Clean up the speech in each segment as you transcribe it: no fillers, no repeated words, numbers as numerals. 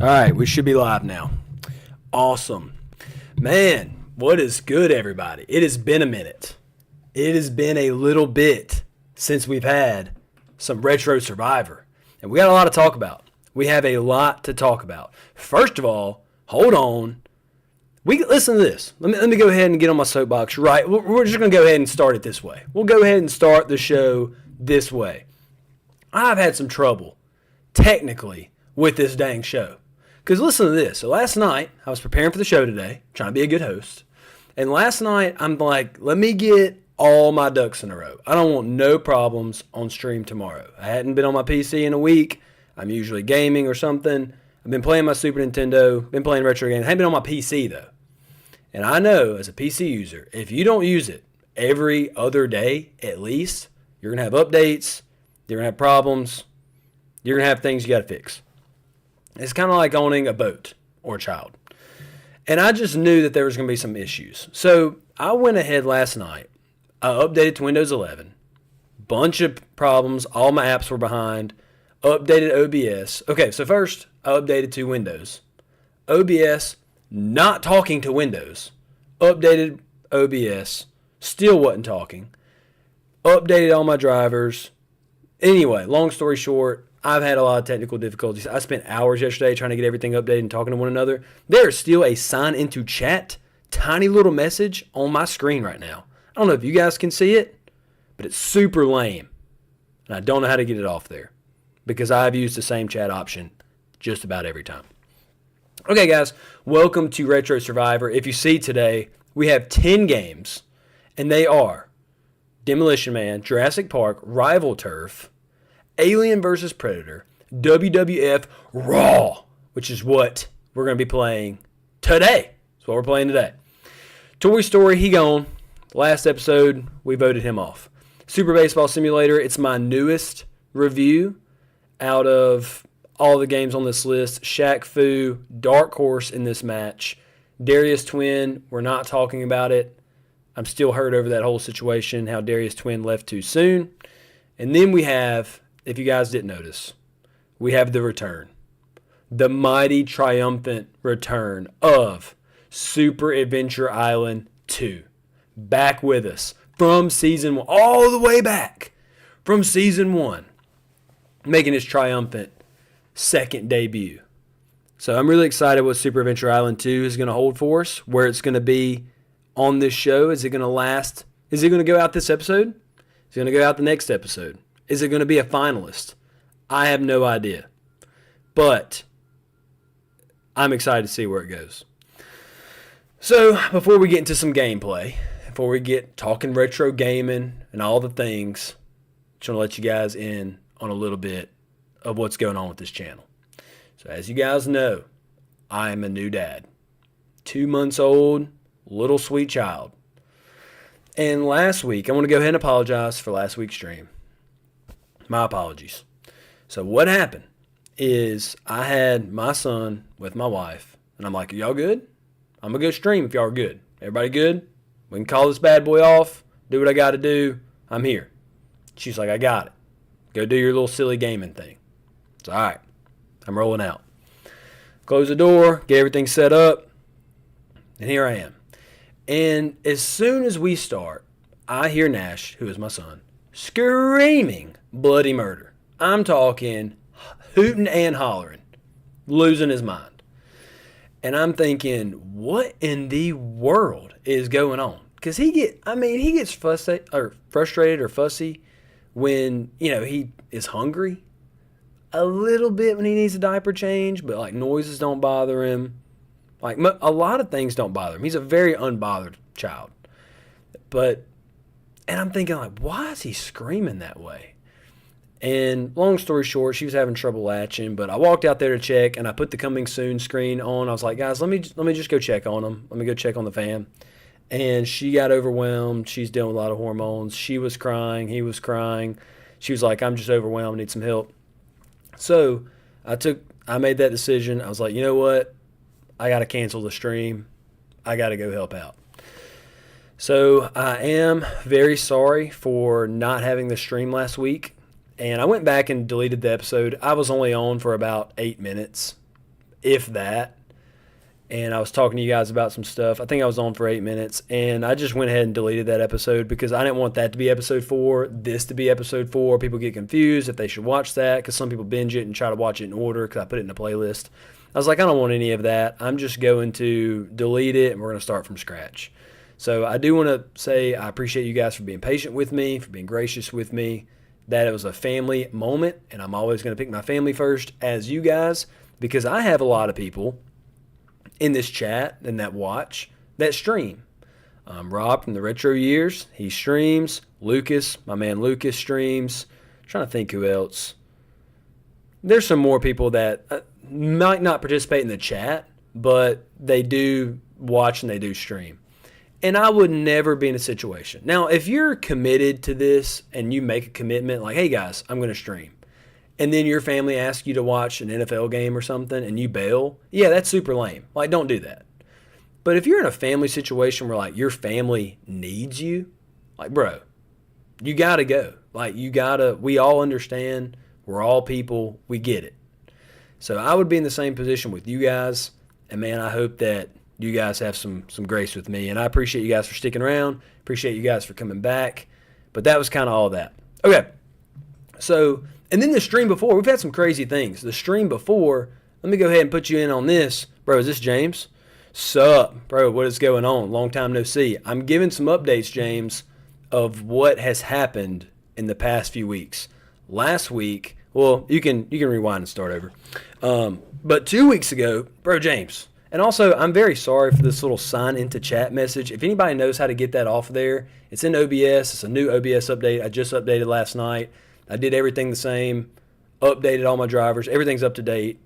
All right, we should be live now. Awesome. Man, what is good, everybody? It has been a minute. It has been a little bit since we've had some Retro Survivor. And we got a lot to talk about. We have a lot to talk about. First of all, hold on. Listen to this. Let me go ahead and get on my soapbox. Right, we're just going to go ahead and start it this way. We'll go ahead and start the show this way. I've had some trouble, technically, with this dang show. Because listen to this. So last night, I was preparing for the show today, trying to be a good host. And last night, I'm like, let me get all my ducks in a row. I don't want no problems on stream tomorrow. I hadn't been on my PC in a week. I'm usually gaming or something. I've been playing my Super Nintendo, been playing retro games. I haven't been on my PC, though. And I know, as a PC user, if you don't use it every other day, at least, you're going to have updates, you're going to have problems, you're going to have things you got to fix. It's kind of like owning a boat or a child. And I just knew that there was going to be some issues. So I went ahead last night. I updated to Windows 11. Bunch of problems. All my apps were behind. Updated OBS. Okay, so first I updated to Windows. OBS, not talking to Windows. Updated OBS, still wasn't talking. Updated all my drivers. Anyway, long story short, I've had a lot of technical difficulties. I spent hours yesterday trying to get everything updated and talking to one another. There is still a sign into chat, tiny little message on my screen right now. I don't know if you guys can see it, but it's super lame. And I don't know how to get it off there because I've used the same chat option just about every time. Okay, guys, welcome to Retro Survivor. If you see today, we have 10 games, and they are Demolition Man, Jurassic Park, Rival Turf, Alien vs. Predator, WWF Raw, which is what we're going to be playing today. That's what we're playing today. Toy Story, he gone. Last episode, we voted him off. Super Baseball Simulator, it's my newest review out of all the games on this list. Shaq Fu, dark horse in this match. Darius Twin, we're not talking about it. I'm still hurt over that whole situation, how Darius Twin left too soon. And then we have, if you guys didn't notice, we have the return. The mighty triumphant return of Super Adventure Island 2. Back with us from Season 1, all the way back from Season 1. Making his triumphant second debut. So I'm really excited what Super Adventure Island 2 is going to hold for us, where it's going to be on this show. Is it going to last? Is it going to go out this episode? Is it going to go out the next episode? Is it going to be a finalist? I have no idea. But I'm excited to see where it goes. So before we get into some gameplay, before we get talking retro gaming and all the things, just want to let you guys in on a little bit of what's going on with this channel. So as you guys know, I am a new dad. 2 months old, little sweet child. And last week, I want to go ahead and apologize for last week's stream. My apologies. So what happened is I had my son with my wife, and I'm like, are y'all good? I'm going to go stream if y'all are good. Everybody good? We can call this bad boy off, do what I got to do. I'm here. She's like, I got it. Go do your little silly gaming thing. It's all right. I'm rolling out. Close the door, get everything set up, and here I am. And as soon as we start, I hear Nash, who is my son, screaming bloody murder. I'm talking hooting and hollering, losing his mind. And I'm thinking, what in the world is going on? Because he gets frustrated or fussy when, he is hungry. A little bit when he needs a diaper change, but like noises don't bother him. Like a lot of things don't bother him. He's a very unbothered child. And I'm thinking like, why is he screaming that way? And long story short, she was having trouble latching, but I walked out there to check and I put the coming soon screen on. I was like, guys, let me just go check on him. Let me go check on the fam. And she got overwhelmed. She's dealing with a lot of hormones. She was crying. He was crying. She was like, I'm just overwhelmed. I need some help. So I made that decision. I was like, you know what? I got to cancel the stream. I got to go help out. So I am very sorry for not having the stream last week. And I went back and deleted the episode. I was only on for about 8 minutes. if that. And I was talking to you guys about some stuff. I think I was on for 8 minutes, and I just went ahead and deleted that episode because I didn't want that to be episode 4, this to be episode 4. People get confused if they should watch that because some people binge it and try to watch it in order because I put it in a playlist. I was like, I don't want any of that. I'm just going to delete it, and we're going to start from scratch. So I do want to say I appreciate you guys for being patient with me, for being gracious with me, that it was a family moment, and I'm always going to pick my family first as you guys because I have a lot of people in this chat and that watch that stream. Rob from the Retro Years, he streams. Lucas, my man Lucas streams. I'm trying to think who else. There's some more people that might not participate in the chat, but they do watch and they do stream. And I would never be in a situation. Now, if you're committed to this and you make a commitment like, hey guys, I'm going to stream, and then your family asks you to watch an NFL game or something and you bail, yeah, that's super lame. Like, don't do that. But if you're in a family situation where, like, your family needs you, like, bro, you got to go. Like, we all understand. We're all people. We get it. So I would be in the same position with you guys. And, man, I hope that you guys have some grace with me. And I appreciate you guys for sticking around. Appreciate you guys for coming back. But that was kind of all that. Okay. So, and then the stream before, we've had some crazy things. The stream before, let me go ahead and put you in on this. Bro, is this James? Sup, bro, what is going on? Long time no see. I'm giving some updates, James, of what has happened in the past few weeks. Last week, well, you can rewind and start over. But 2 weeks ago, bro, James, and also I'm very sorry for this little sign into chat message. If anybody knows how to get that off there, it's in OBS. It's a new OBS update. I just updated last night. I did everything the same, updated all my drivers. Everything's up to date.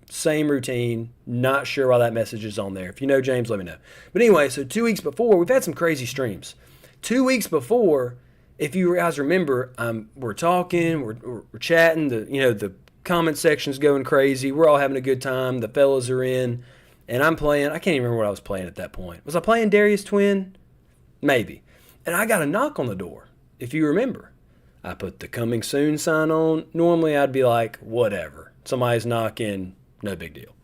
Same routine. Not sure why that message is on there. If you know, James, let me know. But anyway, so 2 weeks before, we've had some crazy streams. 2 weeks before, if you guys remember, we're talking, we're chatting. The comment section's going crazy. We're all having a good time. The fellas are in, and I'm playing. I can't even remember what I was playing at that point. Was I playing Darius Twin? Maybe. And I got a knock on the door, if you remember. I put the coming soon sign on. Normally, I'd be like, whatever. Somebody's knocking. No big deal.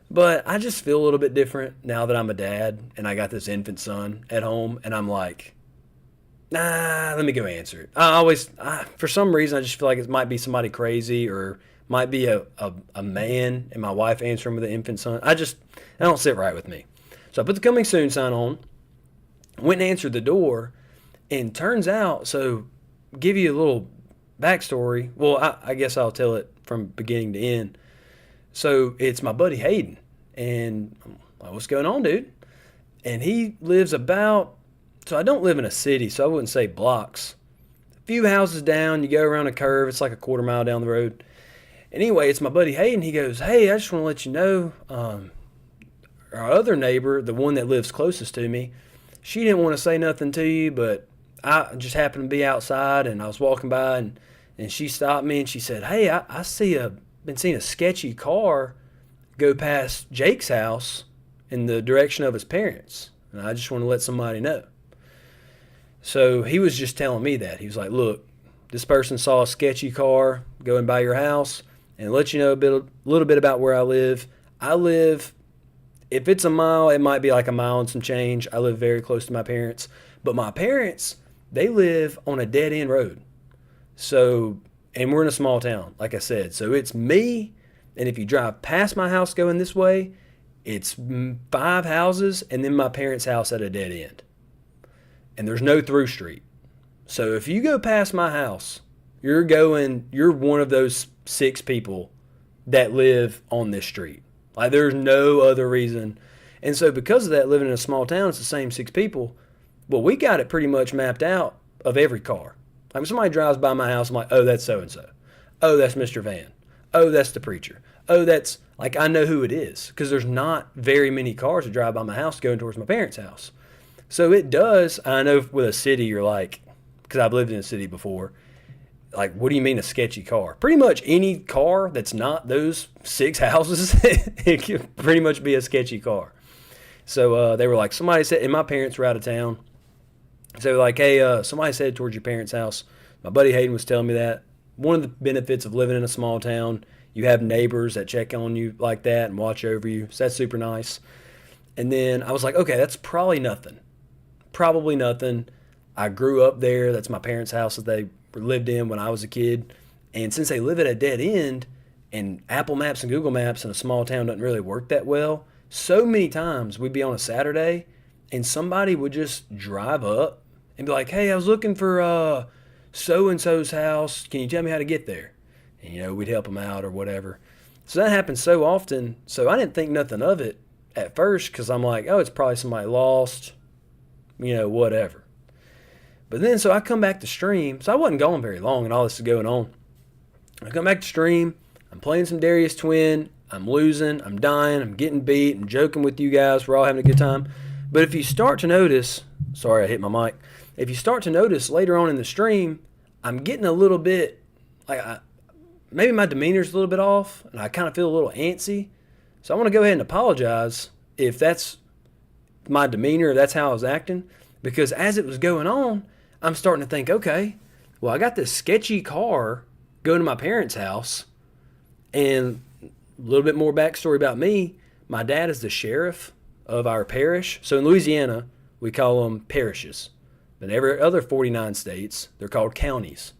But I just feel a little bit different now that I'm a dad and I got this infant son at home, and I'm like, nah, let me go answer it. For some reason, I just feel like it might be somebody crazy or might be a man and my wife answering with an infant son. I don't sit right with me. So I put the coming soon sign on, went and answered the door, and turns out, so give you a little backstory. Well, I guess I'll tell it from beginning to end. So it's my buddy Hayden, and I'm like, what's going on, dude? And he lives so I don't live in a city, so I wouldn't say blocks. A few houses down, you go around a curve, it's like a quarter mile down the road. Anyway, it's my buddy Hayden. He goes, hey, I just want to let you know, our other neighbor, the one that lives closest to me, she didn't want to say nothing to you, but I just happened to be outside, and I was walking by, and she stopped me, and she said, hey, I been seeing a sketchy car go past Jake's house in the direction of his parents, and I just want to let somebody know. So he was just telling me that. He was like, look, this person saw a sketchy car going by your house, and let you know a little bit about where I live. If it's a mile, it might be like a mile and some change. I live very close to my parents, but my parents, they live on a dead-end road. So, and we're in a small town, like I said. So it's me, and if you drive past my house going this way, it's 5 houses, and then my parents' house at a dead end. And there's no through street. So if you go past my house, you're one of those 6 people that live on this street. Like, there's no other reason. And so because of that, living in a small town, it's the same 6 people. Well, we got it pretty much mapped out of every car. Like, when somebody drives by my house, I'm like, oh, that's so-and-so. Oh, that's Mr. Van. Oh, that's the preacher. Oh, that's, like, I know who it is. Because there's not very many cars that drive by my house going towards my parents' house. So it does, I know with a city, you're like, because I've lived in a city before, like, what do you mean a sketchy car? Pretty much any car that's not those 6 houses, it could pretty much be a sketchy car. So they were like, somebody said, and my parents were out of town. So like, hey, somebody said towards your parents' house. My buddy Hayden was telling me that. one of the benefits of living in a small town, you have neighbors that check on you like that and watch over you. So that's super nice. And then I was like, okay, that's probably nothing. Probably nothing. I grew up there. That's my parents' house that they lived in when I was a kid. And since they live at a dead end, and Apple Maps and Google Maps in a small town doesn't really work that well, so many times we'd be on a Saturday and somebody would just drive up and be like, hey, I was looking for so-and-so's house. Can you tell me how to get there? And, we'd help them out or whatever. So that happened so often. So I didn't think nothing of it at first because I'm like, oh, it's probably somebody lost, whatever. But then, so I come back to stream. So I wasn't going very long and all this is going on. I come back to stream. I'm playing some Darius Twin. I'm losing. I'm dying. I'm getting beat. I'm joking with you guys. We're all having a good time. But if you start to notice, sorry, I hit my mic. If you start to notice later on in the stream, I'm getting a little bit, maybe my demeanor's a little bit off, and I kind of feel a little antsy. So I want to go ahead and apologize if that's my demeanor, if that's how I was acting. Because as it was going on, I'm starting to think, okay, well, I got this sketchy car going to my parents' house. And a little bit more backstory about me. My dad is the sheriff of our parish. So in Louisiana, we call them parishes. But in every other 49 states, they're called counties.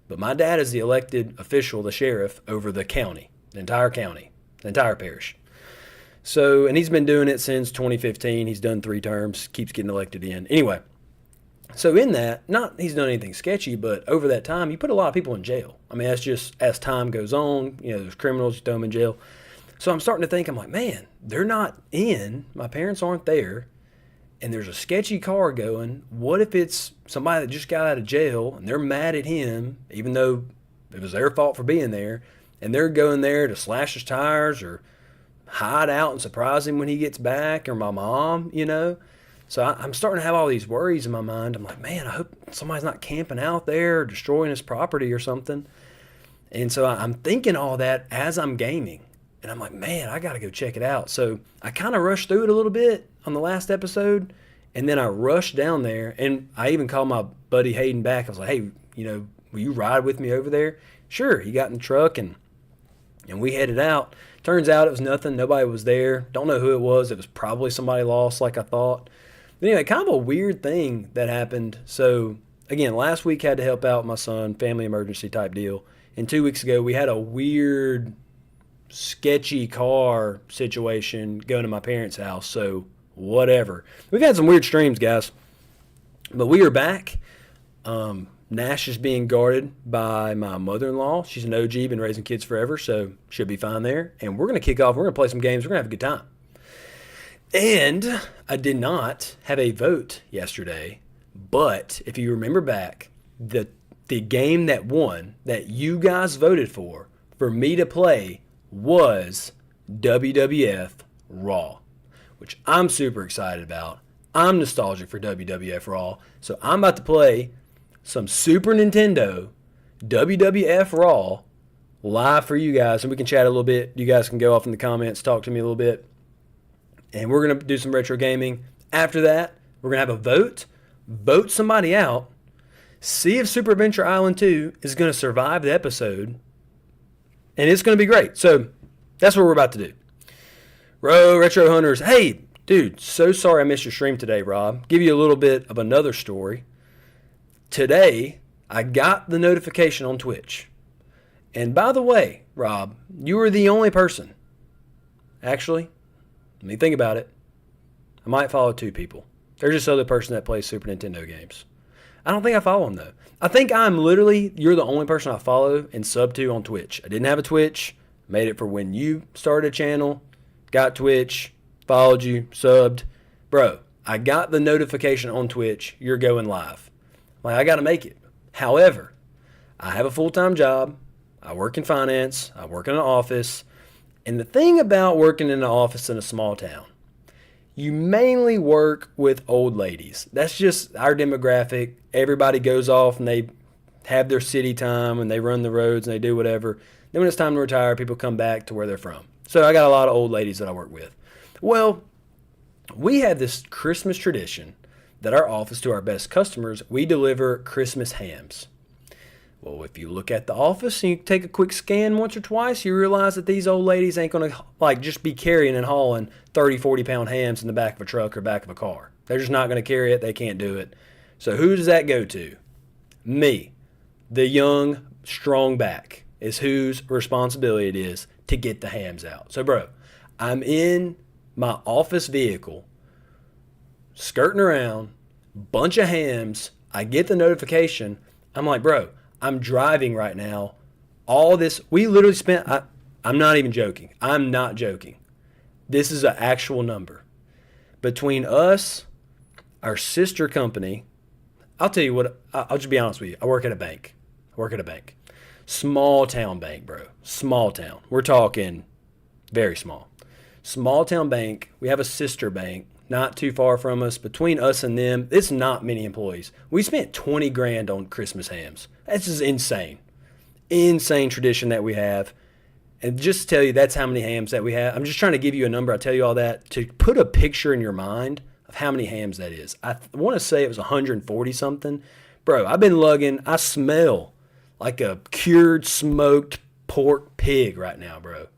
But my dad is the elected official, the sheriff, over the county, the entire parish. So, and he's been doing it since 2015. He's done 3 terms, keeps getting elected in. Anyway, so in that, not he's done anything sketchy, but over that time, he put a lot of people in jail. I mean, that's just as time goes on, there's criminals, you throw them in jail. So I'm starting to think, I'm like, man, they're not in, my parents aren't there, and there's a sketchy car going. What if it's somebody that just got out of jail, and they're mad at him, even though it was their fault for being there, and they're going there to slash his tires or hide out and surprise him when he gets back, or my mom, So I'm starting to have all these worries in my mind. I'm like, man, I hope somebody's not camping out there or destroying his property or something. And so I'm thinking all that as I'm gaming. And I'm like, man, I got to go check it out. So I kind of rushed through it a little bit on the last episode. And then I rushed down there. And I even called my buddy Hayden back. I was like, hey, will you ride with me over there? Sure. He got in the truck and we headed out. Turns out it was nothing. Nobody was there. Don't know who it was. It was probably somebody lost like I thought. But anyway, kind of a weird thing that happened. So, again, last week had to help out my son, family emergency type deal. And 2 weeks ago, we had a weird, sketchy car situation going to my parents' house. So, whatever. We've had some weird streams, guys. But we are back. Nash is being guarded by my mother-in-law. She's an OG, been raising kids forever, so should be fine there. And we're going to kick off. We're going to play some games. We're going to have a good time. And I did not have a vote yesterday, but if you remember back, the game that won, that you guys voted for me to play, was WWF Raw, which I'm super excited about. I'm nostalgic for WWF Raw, so I'm about to play some Super Nintendo WWF Raw live for you guys, and we can chat a little bit. You guys can go off in the comments, talk to me a little bit. And we're going to do some retro gaming. After that, we're going to have a vote somebody out, see if Super Adventure Island 2 is going to survive the episode, and it's going to be great. So that's what we're about to do. Retro Hunters, hey, dude, so sorry I missed your stream today, Rob. Give you a little bit of another story. Today, I got the notification on Twitch. And by the way, Rob, you were the only person. Actually, let me think about it. I might follow 2 people. There's this other person that plays Super Nintendo games. I don't think I follow him, though. I think you're the only person I follow and sub to on Twitch. I didn't have a Twitch. Made it for when you started a channel. Got Twitch. Followed you. Subbed. Bro, I got the notification on Twitch. You're going live. I got to make it. However, I have a full-time job. I work in finance. I work in an office. And the thing about working in an office in a small town, you mainly work with old ladies. That's just our demographic. Everybody goes off and they have their city time and they run the roads and they do whatever. Then when it's time to retire, people come back to where they're from. So I got a lot of old ladies that I work with. Well, we have this Christmas tradition that our office, to our best customers, we deliver Christmas hams. Well, if you look at the office and you take a quick scan once or twice, you realize that these old ladies ain't going to like just be carrying and hauling 30, 40-pound hams in the back of a truck or back of a car. They're just not going to carry it. They can't do it. So who does that go to? Me. The young, strong back is whose responsibility it is to get the hams out. So, bro, I'm in my office vehicle, skirting around, bunch of hams. I get the notification. I'm like, bro, I'm driving right now. All this, we literally spent, I'm not even joking. I'm not joking. This is an actual number. Between us, our sister company, I'll tell you what, I'll just be honest with you. I work at a bank. Small town bank, bro. Small town. We're talking very small. Small town bank. We have a sister bank not too far from us. Between us and them, it's not many employees. We spent 20 grand on Christmas hams. That's just insane. Insane tradition that we have. And just to tell you that's how many hams that we have. I'm just trying to give you a number. I tell you all that to put a picture in your mind of how many hams that is. I want to say it was 140 something. Bro, I've been lugging. I smell like a cured, smoked pork pig right now, bro.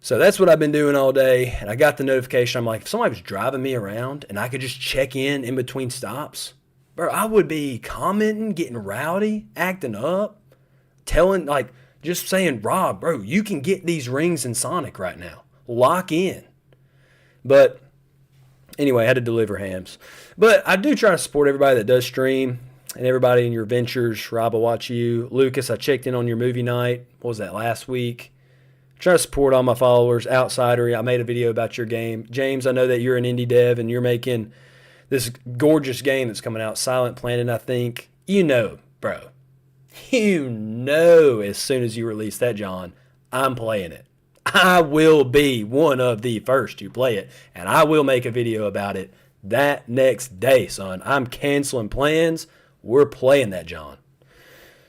So that's what I've been doing all day. And I got the notification. I'm like, if somebody was driving me around and I could just check in between stops, bro, I would be commenting, getting rowdy, acting up, telling, like, just saying, Rob, bro, you can get these rings in Sonic right now. Lock in. But anyway, I had to deliver hams. But I do try to support everybody that does stream and everybody in your ventures. Rob, I watch you. Lucas, I checked in on your movie night. What was that, last week? Try to support all my followers. Outsider, I made a video about your game. James, I know that you're an indie dev and you're making this gorgeous game that's coming out, Silent Planet, I think. You know, bro. You know as soon as you release that, John, I'm playing it. I will be one of the first to play it, and I will make a video about it that next day, son. I'm canceling plans. We're playing that, John.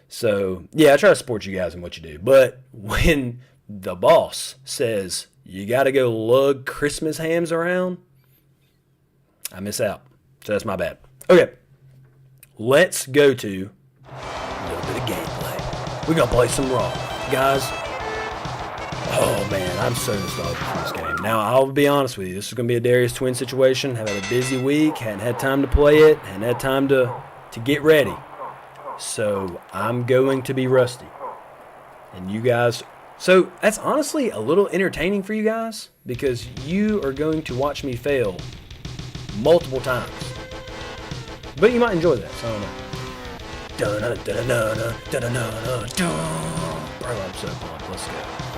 So, yeah, I try to support you guys in what you do. But when the boss says you got to go lug Christmas hams around, I miss out. So that's my bad. Okay, let's go to a little bit of gameplay. We're going to play some Raw. Guys, oh man, I'm so nostalgic for this game. Now, I'll be honest with you. This is going to be a Darius Twin situation. I've had a busy week. Hadn't had time to play it. Hadn't had time to get ready. So, I'm going to be rusty. And you guys... So, that's honestly a little entertaining for you guys because you are going to watch me fail multiple times. But you might enjoy that, so I don't know. Bro, I'm so pumped. Let's go.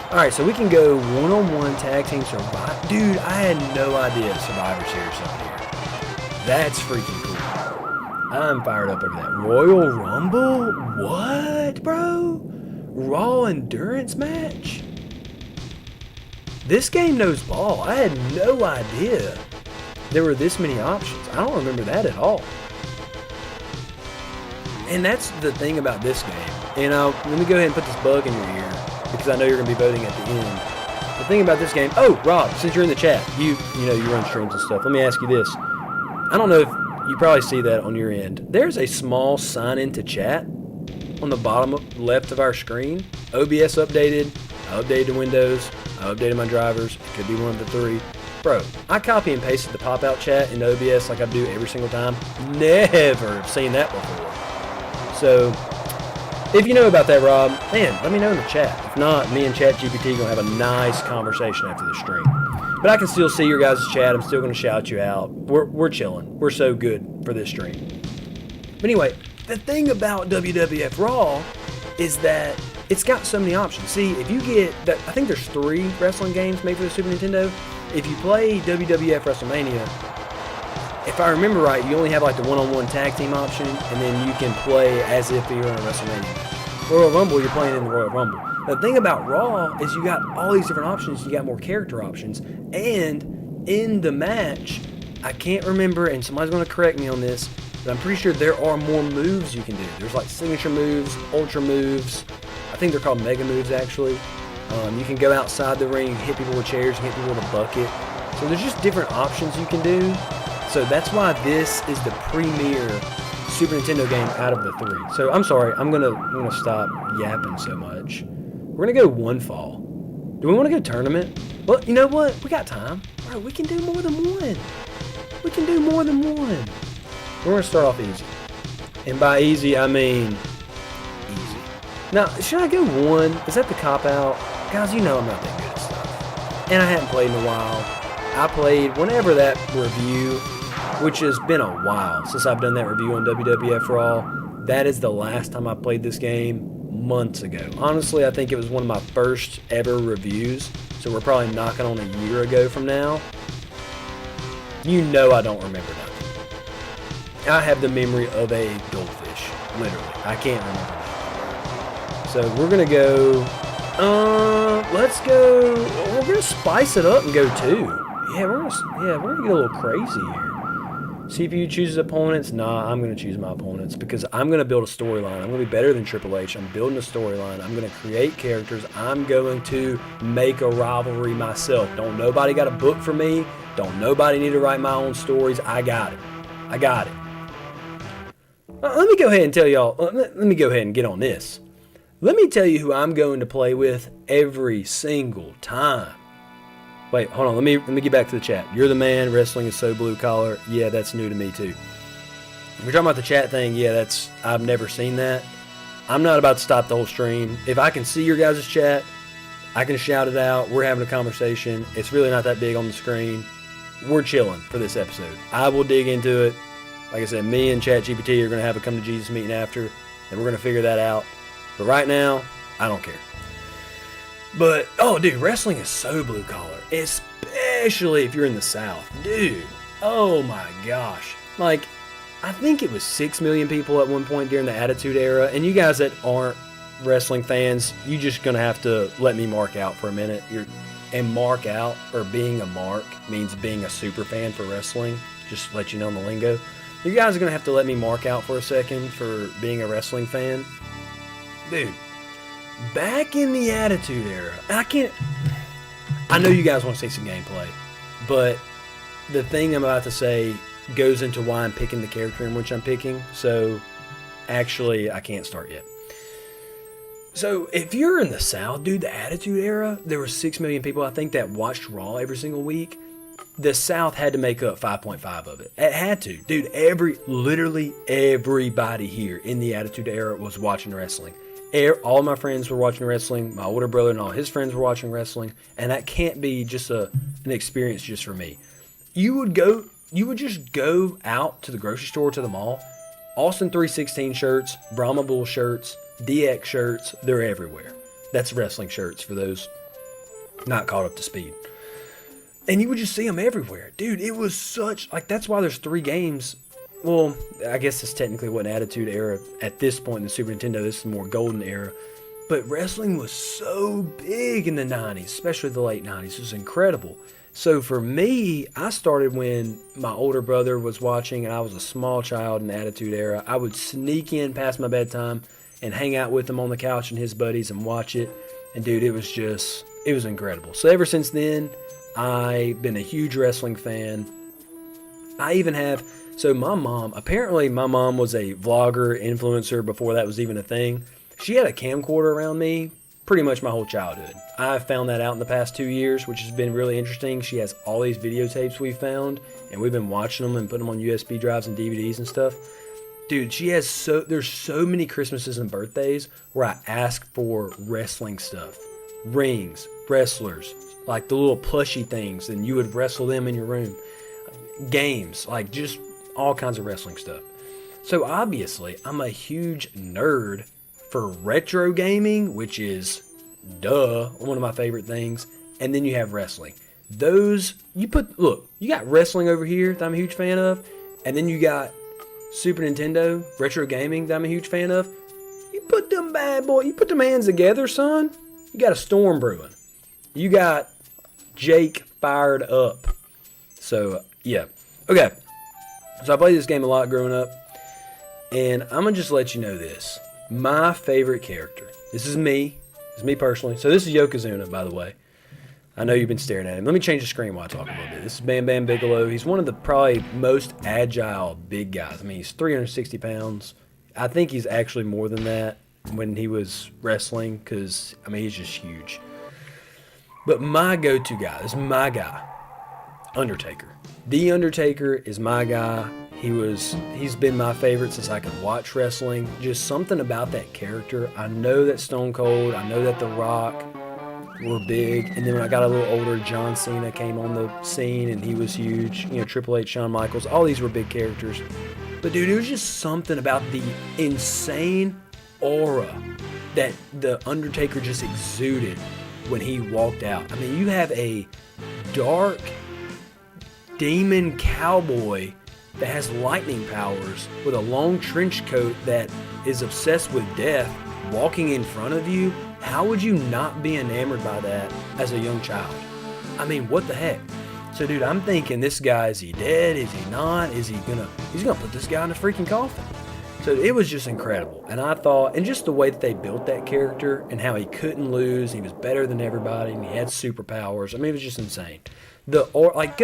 Alright, so we can go one-on-one tag team survival. Dude, I had no idea Survivor Series up here. That's freaking cool. I'm fired up over that. Royal Rumble? What, bro? Raw endurance match? This game knows ball. I had no idea there were this many options. I don't remember that at all. And that's the thing about this game. And let me go ahead and put this bug in your ear because I know you're going to be voting at the end. The thing about this game... Oh, Rob, since you're in the chat, you run streams and stuff. Let me ask you this. I don't know if you probably see that on your end. There's a small sign in to chat on the bottom left of our screen. OBS updated. I updated Windows. I updated my drivers. It could be one of the three. Bro, I copy and pasted the pop-out chat in OBS like I do every single time. Never seen that before. So, if you know about that, Rob, man, let me know in the chat. If not, me and ChatGPT gonna have a nice conversation after the stream. But I can still see your guys' chat. I'm still gonna shout you out. We're chilling. We're so good for this stream. But anyway, the thing about WWF Raw is that it's got so many options. See, if you get that, I think there's 3 wrestling games made for the Super Nintendo. If you play WWF WrestleMania, if I remember right, you only have like the one-on-one tag team option, and then you can play as if you're in a WrestleMania match. Royal Rumble, you're playing in the Royal Rumble. The thing about Raw is you got all these different options. You got more character options, and in the match, I can't remember, and somebody's going to correct me on this, but I'm pretty sure there are more moves you can do. There's like signature moves, ultra moves. I think they're called mega moves, actually. You can go outside the ring, hit people with chairs, hit people with a bucket. So there's just different options you can do. So that's why this is the premier Super Nintendo game out of the 3. So I'm sorry, I'm gonna stop yapping so much. We're gonna go one fall. Do we want to go tournament? Well, you know what? We got time. All right, we can do more than one. We can do more than one. We're gonna start off easy, and by easy I mean easy. Now, should I go one? Is that the cop out? Guys, you know I'm not that good at stuff, and I haven't played in a while. I played whenever that review, which has been a while since I've done that review on WWF Raw. That is the last time I played this game, months ago. Honestly, I think it was one of my first ever reviews, so we're probably knocking on a year ago from now. You know I don't remember nothing. I have the memory of a goldfish, literally. I can't remember nothing. So we're going to go, let's go, we're going to spice it up and go 2. Yeah, we're gonna get a little crazy here. CPU chooses opponents. Nah, I'm going to choose my opponents because I'm going to build a storyline. I'm going to be better than Triple H. I'm building a storyline. I'm going to create characters. I'm going to make a rivalry myself. Don't nobody got a book for me. Don't nobody need to write my own stories. I got it. I got it. Let me go ahead and tell y'all. Let me go ahead and get on this. Let me tell you who I'm going to play with every single time. Wait, hold on. Let me get back to the chat. You're the man. Wrestling is so blue collar. Yeah, that's new to me too. We're talking about the chat thing. Yeah, I've never seen that. I'm not about to stop the whole stream. If I can see your guys' chat, I can shout it out. We're having a conversation. It's really not that big on the screen. We're chilling for this episode. I will dig into it. Like I said, me and ChatGPT are going to have a come to Jesus meeting after, and we're going to figure that out. But right now, I don't care. But, oh, dude, wrestling is so blue collar, especially if you're in the South. Dude, oh my gosh. Like, I think it was 6 million people at one point during the Attitude Era, and you guys that aren't wrestling fans, you just going to have to let me mark out for a minute. And mark out, or being a mark, means being a super fan for wrestling. Just to let you know on the lingo. You guys are going to have to let me mark out for a second for being a wrestling fan. Dude. Back in the Attitude Era, I know you guys want to see some gameplay, but the thing I'm about to say goes into why I'm picking the character in which I'm picking, so actually I can't start yet. So if you're in the South, dude, the Attitude Era, there were 6 million people, I think, that watched Raw every single week. The South had to make up 5.5 of it. It had to. Dude, literally everybody here in the Attitude Era was watching wrestling. All my friends were watching wrestling. My older brother and all his friends were watching wrestling. And that can't be just an experience just for me. You would just go out to the grocery store, to the mall. Austin 316 shirts, Brahma Bull shirts, DX shirts, they're everywhere. That's wrestling shirts for those not caught up to speed. And you would just see them everywhere. Dude, it was that's why there's 3 games. Well, I guess it's technically what an Attitude Era at this point in the Super Nintendo. This is the more golden era. But wrestling was so big in the 90s, especially the late 90s. It was incredible. So for me, I started when my older brother was watching and I was a small child in the Attitude Era. I would sneak in past my bedtime and hang out with him on the couch and his buddies and watch it. And dude, it was incredible. So ever since then, I've been a huge wrestling fan. I even have... So my mom was a vlogger, influencer before that was even a thing. She had a camcorder around me pretty much my whole childhood. I found that out in the past 2 years, which has been really interesting. She has all these videotapes we found, and we've been watching them and putting them on USB drives and DVDs and stuff. Dude, there's so many Christmases and birthdays where I ask for wrestling stuff. Rings, wrestlers, like the little plushy things, and you would wrestle them in your room. Games, like just all kinds of wrestling stuff. So obviously, I'm a huge nerd for retro gaming, which is, one of my favorite things. And then you have wrestling. You got wrestling over here that I'm a huge fan of. And then you got Super Nintendo, retro gaming that I'm a huge fan of. You put them hands together, son. You got a storm brewing. You got Jake fired up. So, yeah. Okay. So I played this game a lot growing up, and I'm going to just let you know this. My favorite character, this is me personally. So this is Yokozuna, by the way. I know you've been staring at him. Let me change the screen while I talk a little bit. This is Bam Bam Bigelow. He's one of the probably most agile big guys. I mean, he's 360 pounds. I think he's actually more than that when he was wrestling because, I mean, he's just huge. But my go-to guy, this is my guy, Undertaker. The Undertaker is my guy. He's been my favorite since I could watch wrestling. Just something about that character. I know that Stone Cold, I know that The Rock were big, and then when I got a little older, John Cena came on the scene and he was huge. You know, Triple H, Shawn Michaels, all these were big characters. But dude, it was just something about the insane aura that the Undertaker just exuded when he walked out. I mean, you have a dark demon cowboy that has lightning powers with a long trench coat that is obsessed with death walking in front of you. How would you not be enamored by that as a young child? I mean, what the heck? So, dude, I'm thinking, this guy, is he dead? Is he not? He's gonna put this guy in a freaking coffin. So it was just incredible. And I thought, and just the way that they built that character and how he couldn't lose, he was better than everybody, and he had superpowers. I mean, it was just insane. Go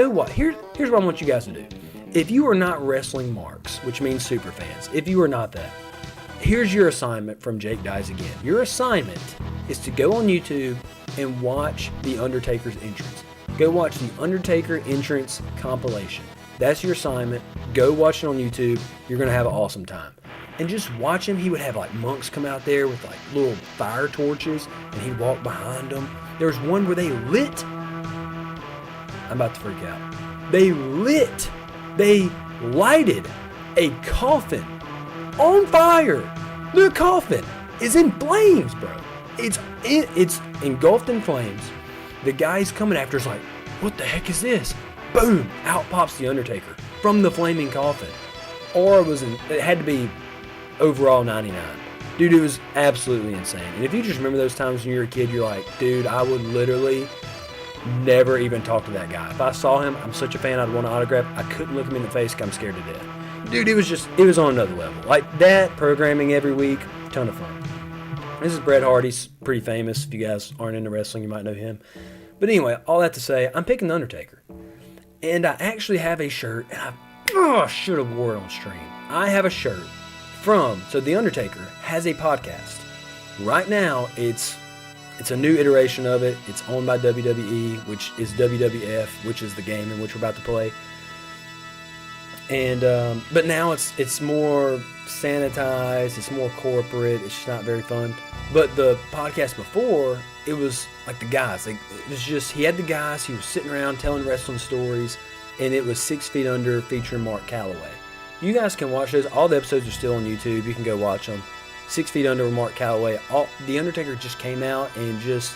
watch. Here's what I want you guys to do. If you are not wrestling marks, which means super fans, if you are not that, here's your assignment from Jake Dies Again. Your assignment is to go on YouTube and watch The Undertaker's entrance. Go watch The Undertaker entrance compilation. That's your assignment. Go watch it on YouTube. You're going to have an awesome time. And just watch him. He would have like monks come out there with like little fire torches, and he'd walk behind them. There was one where they lit. I'm about to freak out. They lighted a coffin on fire. The coffin is in flames, bro. It's engulfed in flames. The guy's coming after is like, what the heck is this? Boom! Out pops the Undertaker from the flaming coffin. Or it had to be overall 99. Dude, it was absolutely insane. And if you just remember those times when you were a kid, you're like, dude, I would literally never even talk to that guy. If I saw him, I'm such a fan, I'd want an autograph. I couldn't look him in the face because I'm scared to death. Dude, it was on another level. Like that programming every week, ton of fun. This is Bret Hart. He's pretty famous. If you guys aren't into wrestling, you might know him. But anyway, all that to say, I'm picking The Undertaker. And I actually have a shirt, and I should have wore it on stream. I have a shirt so The Undertaker has a podcast. Right now, it's a new iteration of it. It's owned by WWE, which is WWF, which is the game in which we're about to play. And but now it's more sanitized, it's more corporate, it's just not very fun. But the podcast before, it was like the guys, like it was just, he had the guys, he was sitting around telling wrestling stories, and it was 6 Feet Under featuring Mark Calloway. You guys can watch those. All the episodes are still on YouTube. You can go watch them. 6 Feet Under with Mark Calloway. The Undertaker just came out and just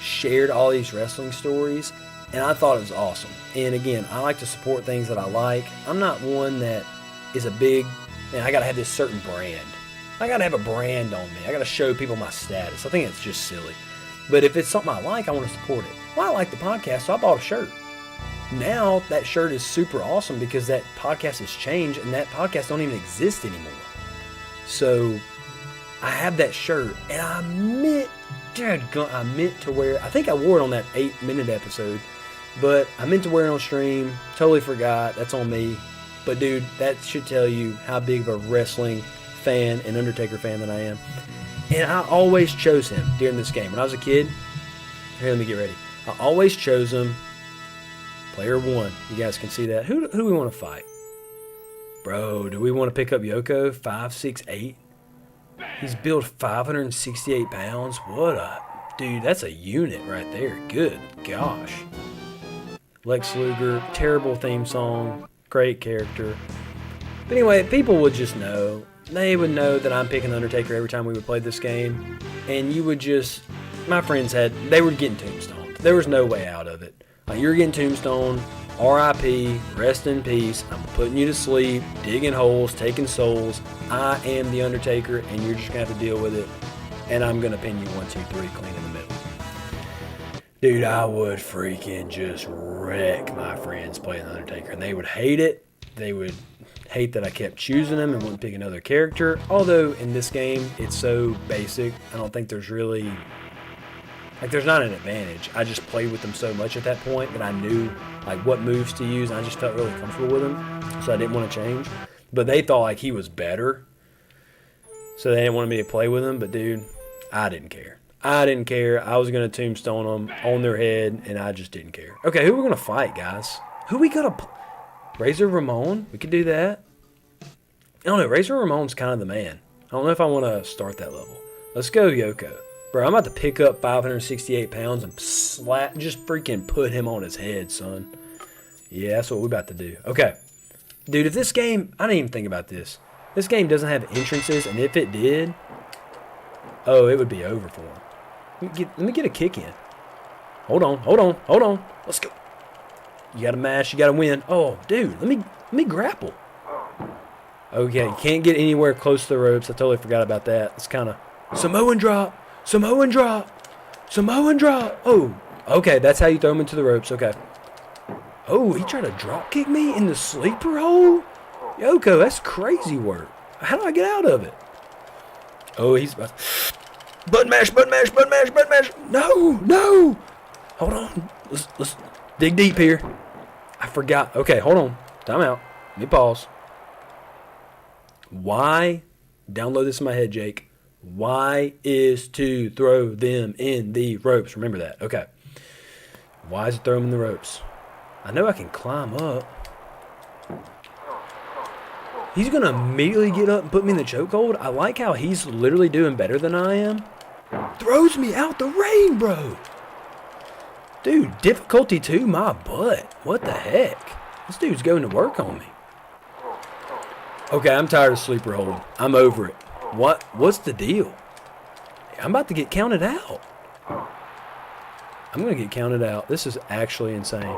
shared all these wrestling stories, and I thought it was awesome. And again, I like to support things that I like. I'm not one that is a big, man, I got to have this certain brand. I got to have a brand on me. I got to show people my status. I think it's just silly. But if it's something I like, I want to support it. Well, I like the podcast, so I bought a shirt. Now that shirt is super awesome because that podcast has changed and that podcast don't even exist anymore. So I have that shirt, and I meant to wear, I think I wore it on that 8-minute episode, but I meant to wear it on stream, totally forgot, that's on me. But dude, that should tell you how big of a wrestling fan and Undertaker fan that I am. And I always chose him during this game. When I was a kid, here, let me get ready. I always chose him. Player 1, you guys can see that. Who do we want to fight? Bro, do we want to pick up Yoko? 5'6'8"? He's built 568 pounds. Dude, that's a unit right there. Good gosh. Lex Luger, terrible theme song, great character. But anyway, people would just know. They would know that I'm picking Undertaker every time we would play this game. And you would just, my friends they were getting tombstoned. There was no way out of it. Like, you're getting tombstone, R.I.P., rest in peace, I'm putting you to sleep, digging holes, taking souls. I am The Undertaker, and you're just going to have to deal with it. And I'm going to pin you 1, 2, 3 clean in the middle. Dude, I would freaking just wreck my friends playing The Undertaker. And they would hate it. They would hate that I kept choosing them and wouldn't pick another character. Although, in this game, it's so basic, I don't think there's really Like, there's not an advantage. I just played with them so much at that point that I knew, like, what moves to use, and I just felt really comfortable with him, so I didn't want to change. But they thought, like, he was better, so they didn't want me to play with him. But, dude, I didn't care. I didn't care. I was going to tombstone them on their head, and I just didn't care. Okay, who are we going to fight, guys? Who we going to Razor Ramon? We could do that. I don't know. Razor Ramon's kind of the man. I don't know if I want to start that level. Let's go, Yoko. Bro, I'm about to pick up 568 pounds and just freaking put him on his head, son. Yeah, that's what we're about to do. Okay. Dude, if this game, I didn't even think about this. This game doesn't have entrances, and if it did, oh, it would be over for him. Let me get a kick in. Hold on. Let's go. You got to mash, you got to win. Oh, dude, let me grapple. Okay, you can't get anywhere close to the ropes. I totally forgot about that. It's kind of Samoan drop. Oh, okay, that's how you throw him into the ropes. Okay. Oh, he tried to drop kick me in the sleeper hole? Yoko, that's crazy work. How do I get out of it? Oh, he's about to... Button mash. No. Hold on. Let's dig deep here. I forgot. Okay, hold on. Time out. Let me pause. Why? Download this in my head, Jake. Y is to throw them in the ropes. Remember that. Okay. Y is to throw them in the ropes. I know I can climb up. He's going to immediately get up and put me in the chokehold. I like how he's literally doing better than I am. Throws me out the ring, bro. Dude, difficulty 2, my butt. What the heck? This dude's going to work on me. Okay, I'm tired of sleeper holding. I'm over it. What's the deal? I'm about to get counted out. I'm going to get counted out. This is actually insane.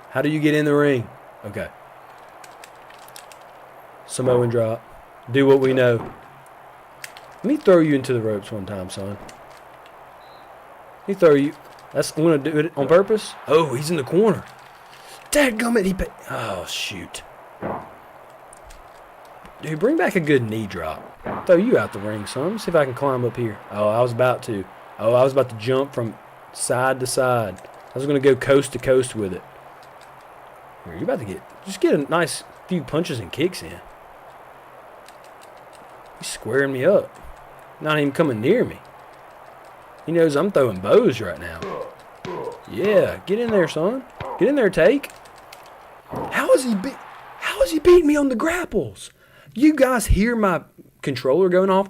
How do you get in the ring? Okay. Samoan drop. Do what we know. Let me throw you into the ropes one time, son. Let me throw you. I'm going to do it on purpose. Oh, he's in the corner. Dadgummit, oh, shoot. Dude, bring back a good knee drop. Throw you out the ring, son. See if I can climb up here. Oh, I was about to. Oh, I was about to jump from side to side. I was going to go coast to coast with it. You're about to just get a nice few punches and kicks in. He's squaring me up. Not even coming near me. He knows I'm throwing bows right now. Yeah, get in there, son. Get in there, take. How is he beating me on the grapples? You guys hear my controller going off?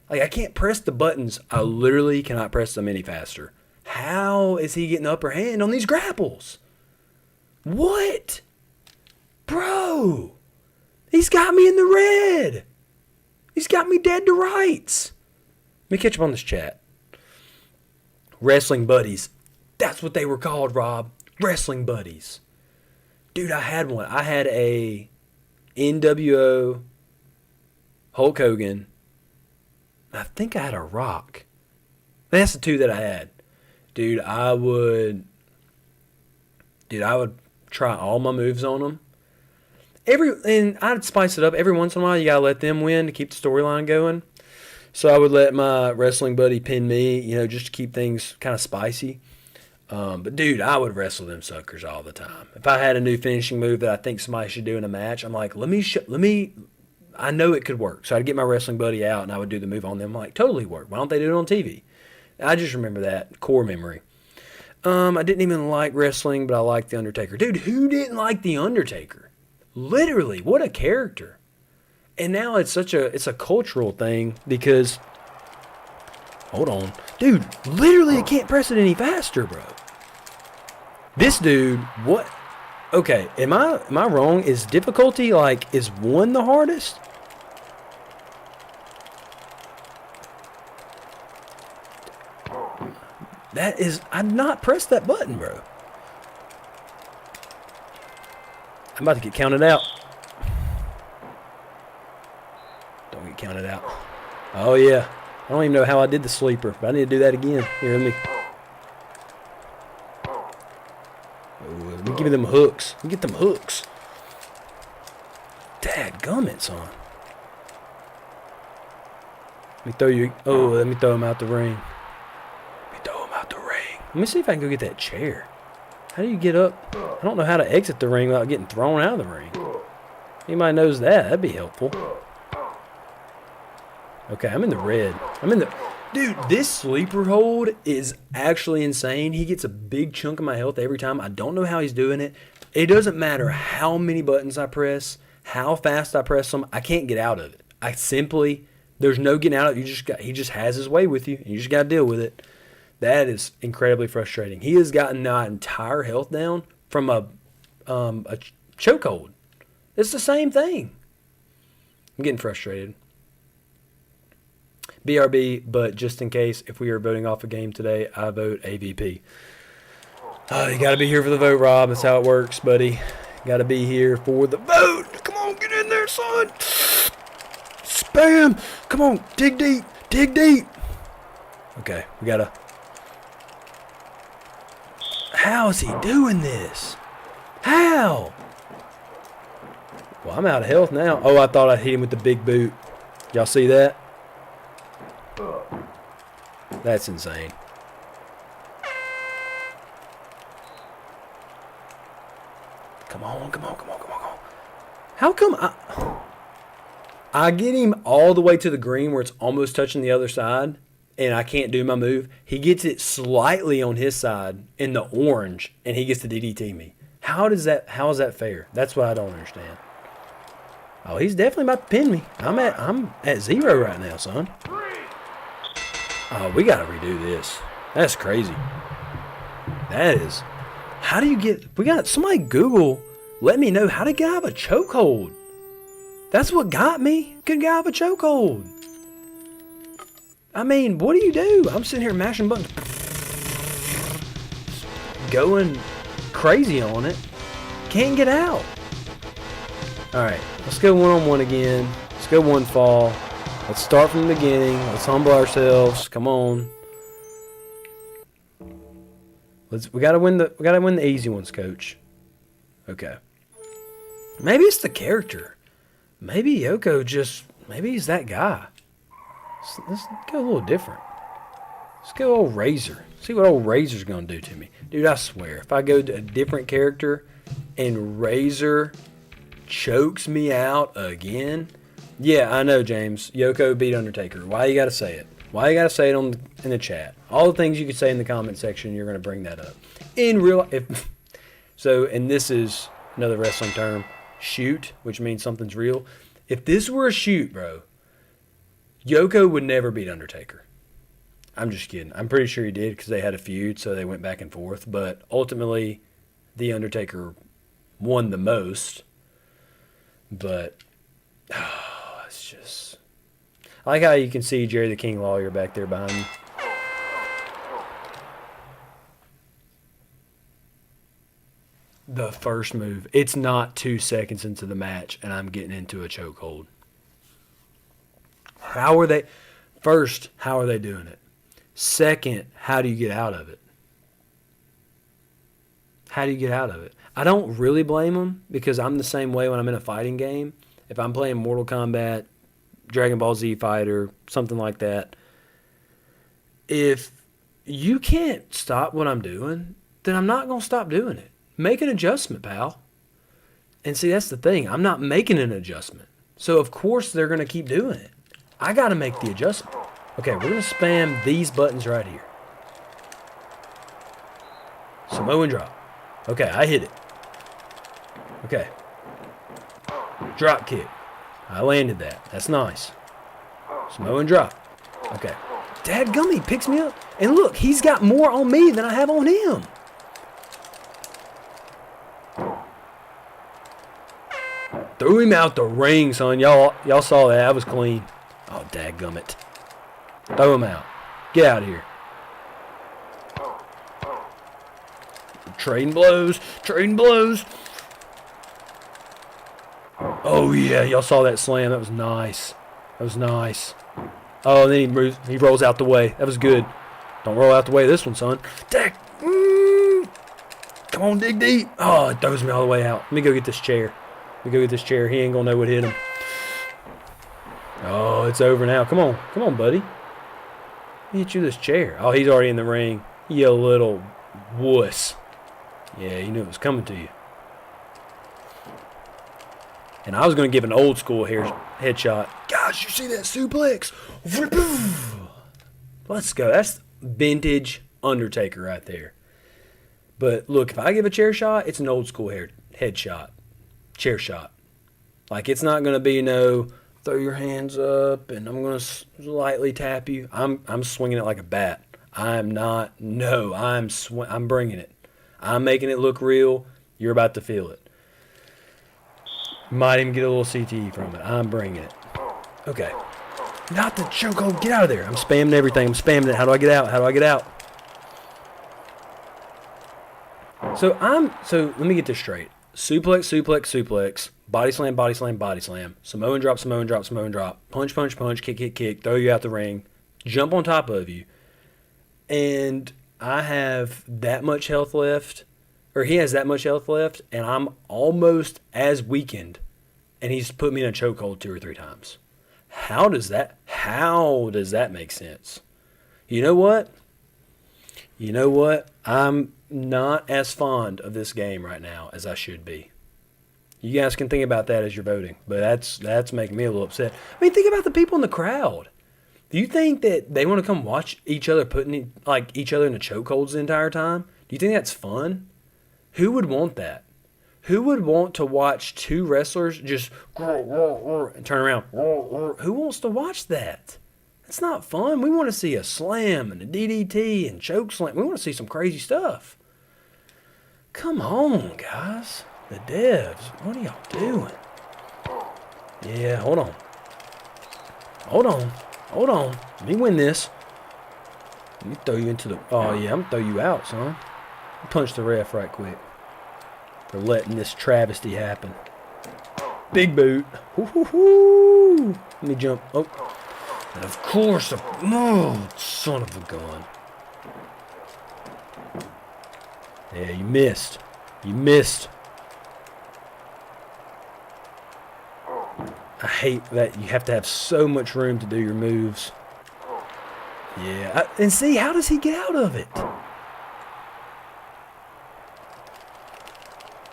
Like, I can't press the buttons. I literally cannot press them any faster. How is he getting the upper hand on these grapples? What? Bro. He's got me in the red. He's got me dead to rights. Let me catch up on this chat. Wrestling buddies. That's what they were called, Rob. Wrestling buddies. Dude, I had one. I had a NWO Hulk Hogan. I think I had a Rock. That's the two that I had. Dude, I would try all my moves on them. And I'd spice it up. Every once in a while, you gotta let them win to keep the storyline going. So I would let my wrestling buddy pin me, just to keep things kind of spicy. But dude, I would wrestle them suckers all the time. If I had a new finishing move that I think somebody should do in a match, I'm like, I know it could work. So I'd get my wrestling buddy out and I would do the move on them. I'm like, totally work. Why don't they do it on TV? I just remember that core memory. I didn't even like wrestling, but I liked The Undertaker. Dude, who didn't like The Undertaker? Literally, what a character. And now it's a cultural thing because, hold on. Dude, literally I can't press it any faster, bro. This dude, what? Okay, am I wrong? Is difficulty, is 1 the hardest? I've not pressed that button, bro. I'm about to get counted out. Don't get counted out. Oh, yeah. I don't even know how I did the sleeper, but I need to do that again. Here, let me give me them hooks. Let me get them hooks. Dadgummit, son. Let me throw him out the ring. Let me see if I can go get that chair. How do you get up? I don't know how to exit the ring without getting thrown out of the ring. Anybody knows that? That'd be helpful. Okay, I'm in the red. Dude, this sleeper hold is actually insane. He gets a big chunk of my health every time. I don't know how he's doing it. It doesn't matter how many buttons I press, how fast I press them. I can't get out of it. There's no getting out of it. He just has his way with you, and you just got to deal with it. That is incredibly frustrating. He has gotten my entire health down from a chokehold. It's the same thing. I'm getting frustrated. BRB, but just in case, if we are voting off a game today, I vote AVP. You got to be here for the vote, Rob. That's how it works, buddy. Got to be here for the vote. Come on, get in there, son. Spam. Come on, dig deep. Dig deep. Okay, we got to... How is he doing this? How? Well, I'm out of health now. Oh, I thought I hit him with the big boot. Y'all see that? That's insane. Come on. How come I get him all the way to the green where it's almost touching the other side, and I can't do my move? He gets it slightly on his side in the orange, and he gets to DDT me. How is that fair? That's what I don't understand. Oh, he's definitely about to pin me. I'm at 0 right now, son. Oh, we got to redo this. That's crazy. That is. How do you get... We got somebody Google. Let me know how to get out of a chokehold. That's what got me. Couldn't get out of a chokehold. I mean, what do you do? I'm sitting here mashing buttons. Going crazy on it. Can't get out. Alright, let's go one-on-one again. Let's go one fall. Let's start from the beginning. Let's humble ourselves. Come on. We gotta win the easy ones, coach. Okay. Maybe it's the character. Maybe Yoko maybe he's that guy. Let's go a little different. Let's go old Razor. See what old Razor's gonna do to me. Dude, I swear, if I go to a different character and Razor chokes me out again. Yeah, I know, James. Yoko beat Undertaker. Why you gotta say it? Why you gotta say it in the chat? All the things you could say in the comment section, you're gonna bring that up. In real life. So, and this is another wrestling term, shoot, which means something's real. If this were a shoot, bro, Yoko would never beat Undertaker. I'm just kidding. I'm pretty sure he did because they had a feud, so they went back and forth. But ultimately, the Undertaker won the most. But it's just... I like how you can see Jerry the King Lawyer back there behind me. The first move. It's not 2 seconds into the match, and I'm getting into a chokehold. How are they... First, how are they doing it? Second, how do you get out of it? How do you get out of it? I don't really blame them because I'm the same way when I'm in a fighting game. If I'm playing Mortal Kombat, Dragon Ball Z Fighter, something like that, if you can't stop what I'm doing, then I'm not going to stop doing it. Make an adjustment, pal. And see, that's the thing. I'm not making an adjustment. So, of course, they're going to keep doing it. I got to make the adjustment. Okay, we're going to spam these buttons right here. Samoan drop. Okay, I hit it. Okay. Drop kick. I landed that. That's nice. Samoan drop. Okay. Dadgummy picks me up. And look, he's got more on me than I have on him. Threw him out the ring, son. Y'all saw that. That was clean. Oh, dadgummit. Throw him out. Get out of here. Trading blows. Trading blows. Oh, yeah. Y'all saw that slam. That was nice. That was nice. Oh, and then he rolls out the way. That was good. Don't roll out the way of this one, son. Come on, dig deep. Oh, it throws me all the way out. Let me go get this chair. Let me go get this chair. He ain't going to know what hit him. Oh, it's over now. Come on. Come on, buddy. Let me hit you this chair. Oh, he's already in the ring. You little wuss. Yeah, you knew it was coming to you. And I was going to give an old school headshot. Gosh, you see that suplex? Let's go. That's vintage Undertaker right there. But look, if I give a chair shot, it's an old school headshot. Chair shot. Like, it's not going to be throw your hands up and I'm going to lightly tap you. I'm swinging it like a bat. I'm bringing it. I'm making it look real. You're about to feel it. Might even get a little CTE from it. I'm bringing it. Okay. Not the chokehold. Get out of there. I'm spamming everything. I'm spamming it. How do I get out? So let me get this straight. Suplex. Body slam. Samoan drop. Punch. Kick. Throw you out the ring. Jump on top of you. And I have that much health left. Or he has that much health left. And I'm almost as weakened. And he's put me in a chokehold 2 or 3 times. How does that make sense? You know what? I'm not as fond of this game right now as I should be. You guys can think about that as you're voting, but that's making me a little upset. I mean, think about the people in the crowd. Do you think that they want to come watch each other putting each other in the chokeholds the entire time? Do you think that's fun? Who would want that? Who would want to watch 2 wrestlers just and turn around? Who wants to watch that? It's not fun. We want to see a slam and a DDT and choke slam. We want to see some crazy stuff. Come on, guys. The devs. What are y'all doing? Yeah, hold on. Let me win this. Let me throw you into the... Oh, yeah, I'm going to throw you out, son. Punch the ref right quick for letting this travesty happen. Big boot. Woo-hoo-hoo. Let me jump. Oh. And of course, son of a gun. Yeah, you missed. I hate that you have to have so much room to do your moves. Yeah, and see, how does he get out of it?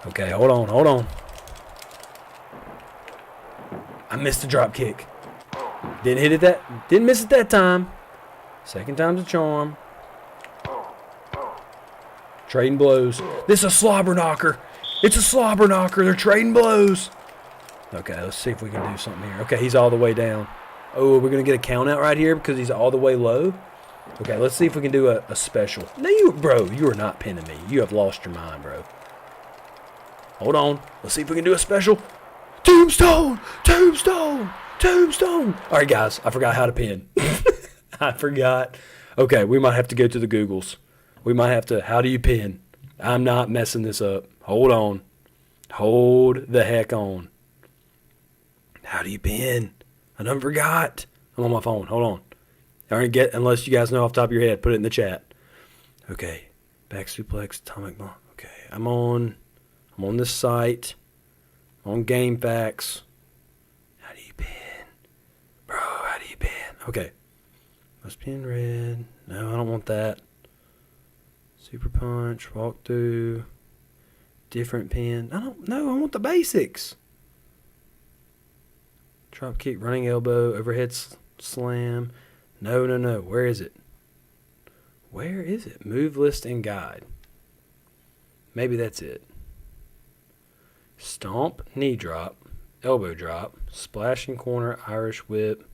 Okay, hold on. I missed the drop kick. Didn't miss it that time. Second time's a charm. Trading blows. This is a slobber knocker. It's a slobber knocker. They're trading blows. Okay, let's see if we can do something here. Okay, he's all the way down. Oh, we're going to get a count out right here because he's all the way low. Okay, let's see if we can do a special. No, you are not pinning me. You have lost your mind, bro. Hold on. Let's see if we can do a special. Tombstone. All right, guys, I forgot how to pin. I forgot. Okay, we might have to go to the Googles. How do you pin? I'm not messing this up. Hold on. Hold the heck on. How do you pin? I done forgot. I'm on my phone. Hold on. All right, unless you guys know off the top of your head, put it in the chat. Okay. Back suplex, atomic bomb. Okay. I'm on this site. I'm on GameFAQs. How do you pin? Bro, how do you pin? Okay. Must be in red. No, I don't want that. Super punch, walk through. Different pin. I don't know. I want the basics. Drop kick, running elbow, overhead slam. No. Where is it? Move list and guide. Maybe that's it. Stomp, knee drop, elbow drop, splashing corner, Irish whip.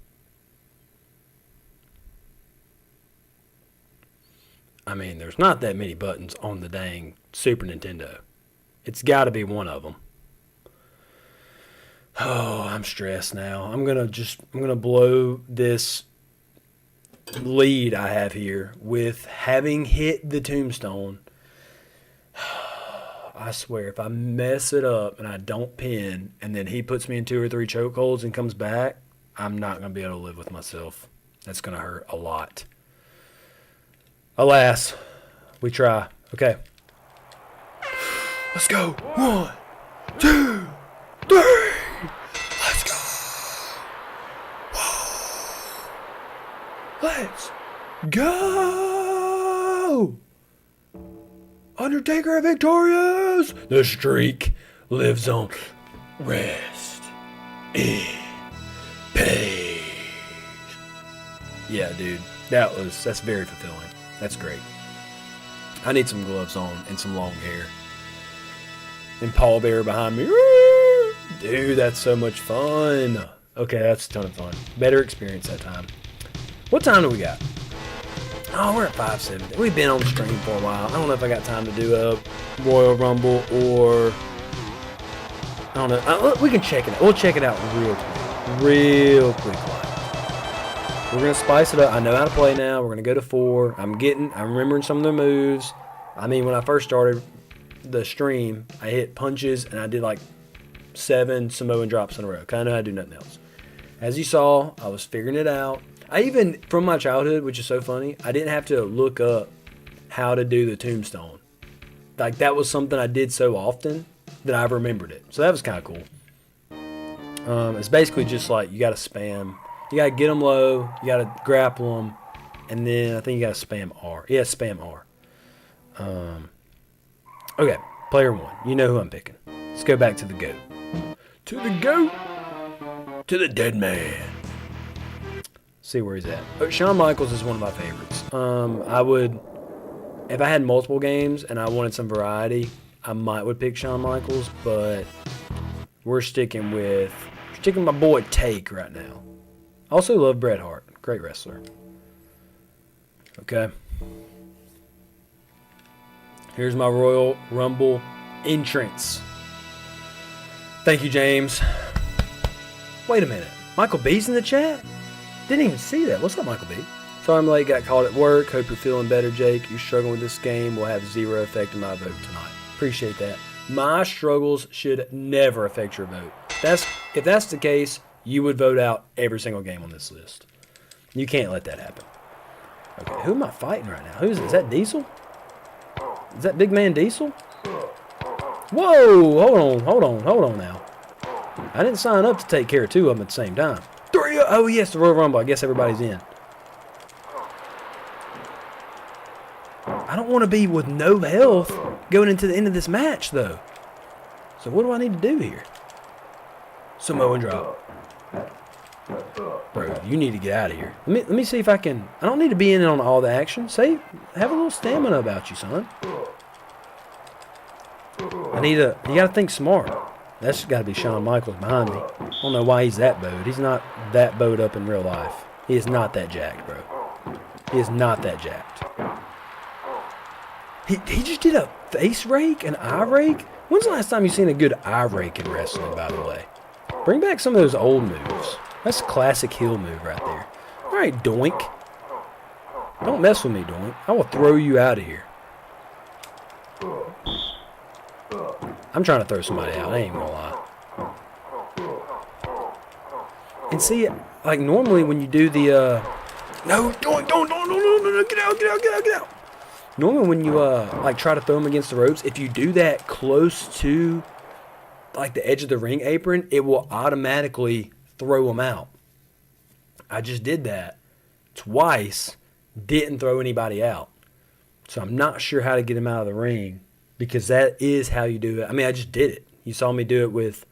I mean, there's not that many buttons on the dang Super Nintendo. It's got to be one of them. Oh, I'm stressed now. I'm gonna blow this lead I have here with having hit the tombstone. I swear, if I mess it up and I don't pin, and then he puts me in 2 or 3 chokeholds and comes back, I'm not gonna be able to live with myself. That's gonna hurt a lot. Alas, we try. Okay. Let's go. 1, 2, 3. Let's go. Whoa. Let's go. Undertaker victorious! The streak lives on. Rest in peace. Yeah, dude. That's very fulfilling. That's great. I need some gloves on and some long hair. And Paul Bear behind me. Dude, that's so much fun. Okay, that's a ton of fun. Better experience that time. What time do we got? Oh, we're at 5:70. We've been on the stream for a while. I don't know if I got time to do a Royal Rumble or... I don't know. We can check it out. We'll check it out real quick. We're going to spice it up. I know how to play now. We're going to go to 4. I'm remembering some of the moves. I mean, when I first started the stream, I hit punches and I did like 7 Samoan drops in a row. Because I know how to do nothing else. As you saw, I was figuring it out. I even, from my childhood, which is so funny, I didn't have to look up how to do the tombstone. Like, that was something I did so often that I remembered it. So that was kind of cool. It's basically just like you got to spam. You got to get them low. You got to grapple them. And then I think you got to spam R. Yeah, spam R. Okay, player 1. You know who I'm picking. Let's go back to the GOAT. To the GOAT. To the dead man. See where he's at. Shawn Michaels is one of my favorites. If I had multiple games and I wanted some variety, I would pick Shawn Michaels, but we're sticking with my boy Take right now. Also love Bret Hart, great wrestler. Okay. Here's my Royal Rumble entrance. Thank you, James. Wait a minute, Michael B's in the chat? Didn't even see that. What's up, Michael B? Sorry I'm late, got called at work. Hope you're feeling better, Jake. You're struggling with this game will have 0 effect on my vote tonight. Appreciate that. My struggles should never affect your vote. If that's the case, you would vote out every single game on this list. You can't let that happen. Okay, who am I fighting right now? Is that Diesel? Is that big man Diesel? Whoa, hold on now. I didn't sign up to take care of 2 of them at the same time. 3, oh yes, the Royal Rumble. I guess everybody's in. I don't want to be with no health going into the end of this match, though. So what do I need to do here? Samoan drop. Bro, you need to get out of here. Let me see if I can... I don't need to be in on all the action. Have a little stamina about you, son. You got to think smart. That's got to be Shawn Michaels behind me. I don't know why he's that bowed. He's not that bowed up in real life. He is not that jacked, bro. He is not that jacked. He just did a face rake, an eye rake? When's the last time you seen a good eye rake in wrestling, by the way? Bring back some of those old moves. That's a classic heel move right there. All right, Doink. Don't mess with me, Doink. I will throw you out of here. I'm trying to throw somebody out. I ain't gonna lie. And see, like normally when you do the no, don't, get out. Normally when you like try to throw them against the ropes, if you do that close to like the edge of the ring apron, it will automatically throw them out. I just did that twice, didn't throw anybody out. So I'm not sure how to get him out of the ring. Because that is how you do it. I mean, I just did it. You saw me do it with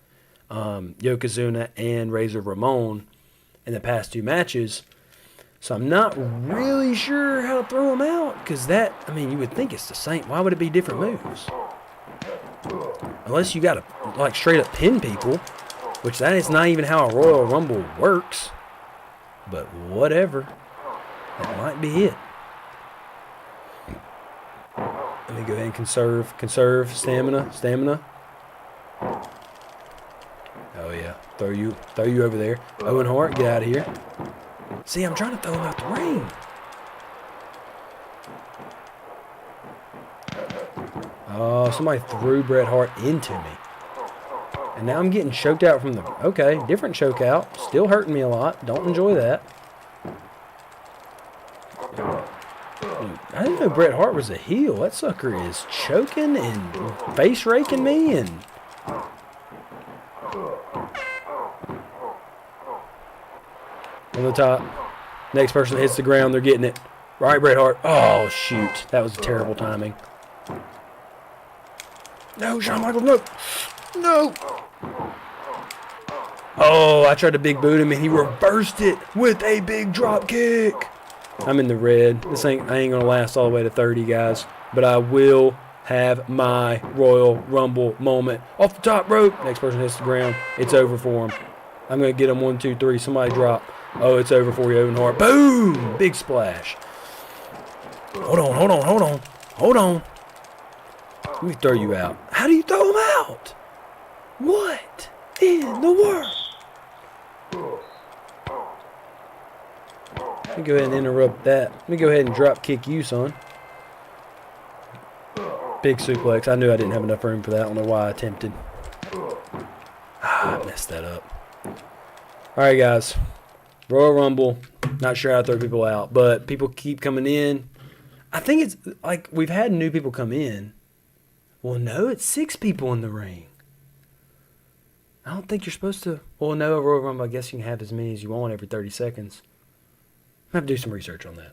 Yokozuna and Razor Ramon in the past 2 matches. So I'm not really sure how to throw them out. Because you would think it's the same. Why would it be different moves? Unless you got to, like, straight up pin people. Which that is not even how a Royal Rumble works. But whatever. That might be it. Let me go ahead and conserve stamina. Oh yeah, throw you over there. Owen Hart, get out of here. See, I'm trying to throw him out the ring. Oh, somebody threw Bret Hart into me. And now I'm getting choked out from the... Okay, different choke out. Still hurting me a lot. Don't enjoy that. I didn't know Bret Hart was a heel. That sucker is choking and face raking me and... On the top. Next person that hits the ground, they're getting it. Right, Bret Hart. Oh, shoot. That was terrible timing. No, Shawn Michaels, no. No. Oh, I tried to big boot him, and he reversed it with a big drop kick. I'm in the red. I ain't going to last all the way to 30, guys. But I will have my Royal Rumble moment. Off the top rope. Next person hits the ground. It's over for him. I'm going to get him 1, 2, 3. Somebody drop. Oh, it's over for you, Owen Hart. Boom! Big splash. Hold on. Let me throw you out. How do you throw him out? What in the world? Let me go ahead and interrupt that. Let me go ahead and drop kick you, son. Big suplex. I knew I didn't have enough room for that. I don't know why I attempted. I messed that up. All right, guys. Royal Rumble. Not sure how to throw people out, but people keep coming in. I think it's like we've had new people come in. Well, no, it's 6 people in the ring. I don't think you're supposed to. Well, no, Royal Rumble, I guess you can have as many as you want every 30 seconds. I have to do some research on that.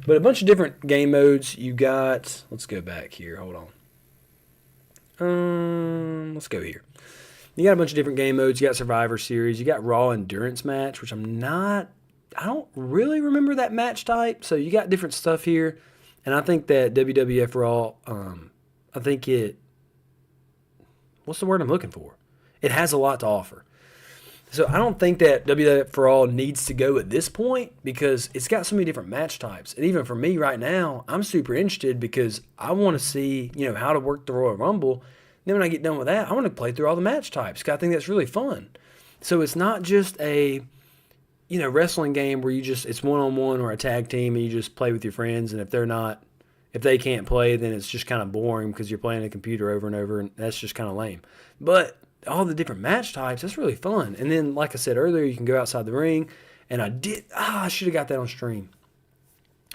But a bunch of different game modes. You got, let's go back here. Hold on. Let's go here. You got a bunch of different game modes. You got Survivor Series. You got Raw Endurance Match, which I don't really remember that match type. So you got different stuff here. And I think that WWF Raw, what's the word I'm looking for? It has a lot to offer. So I don't think that WWF for All needs to go at this point because it's got so many different match types. And even for me right now, I'm super interested because I want to see, how to work the Royal Rumble. Then when I get done with that, I want to play through all the match types because I think that's really fun. So it's not just a, wrestling game where it's one-on-one or a tag team and you just play with your friends. And if they can't play, then it's just kind of boring because you're playing a computer over and over and that's just kind of lame. But all the different match types, that's really fun. And then, like I said earlier, you can go outside the ring. And I should have got that on stream.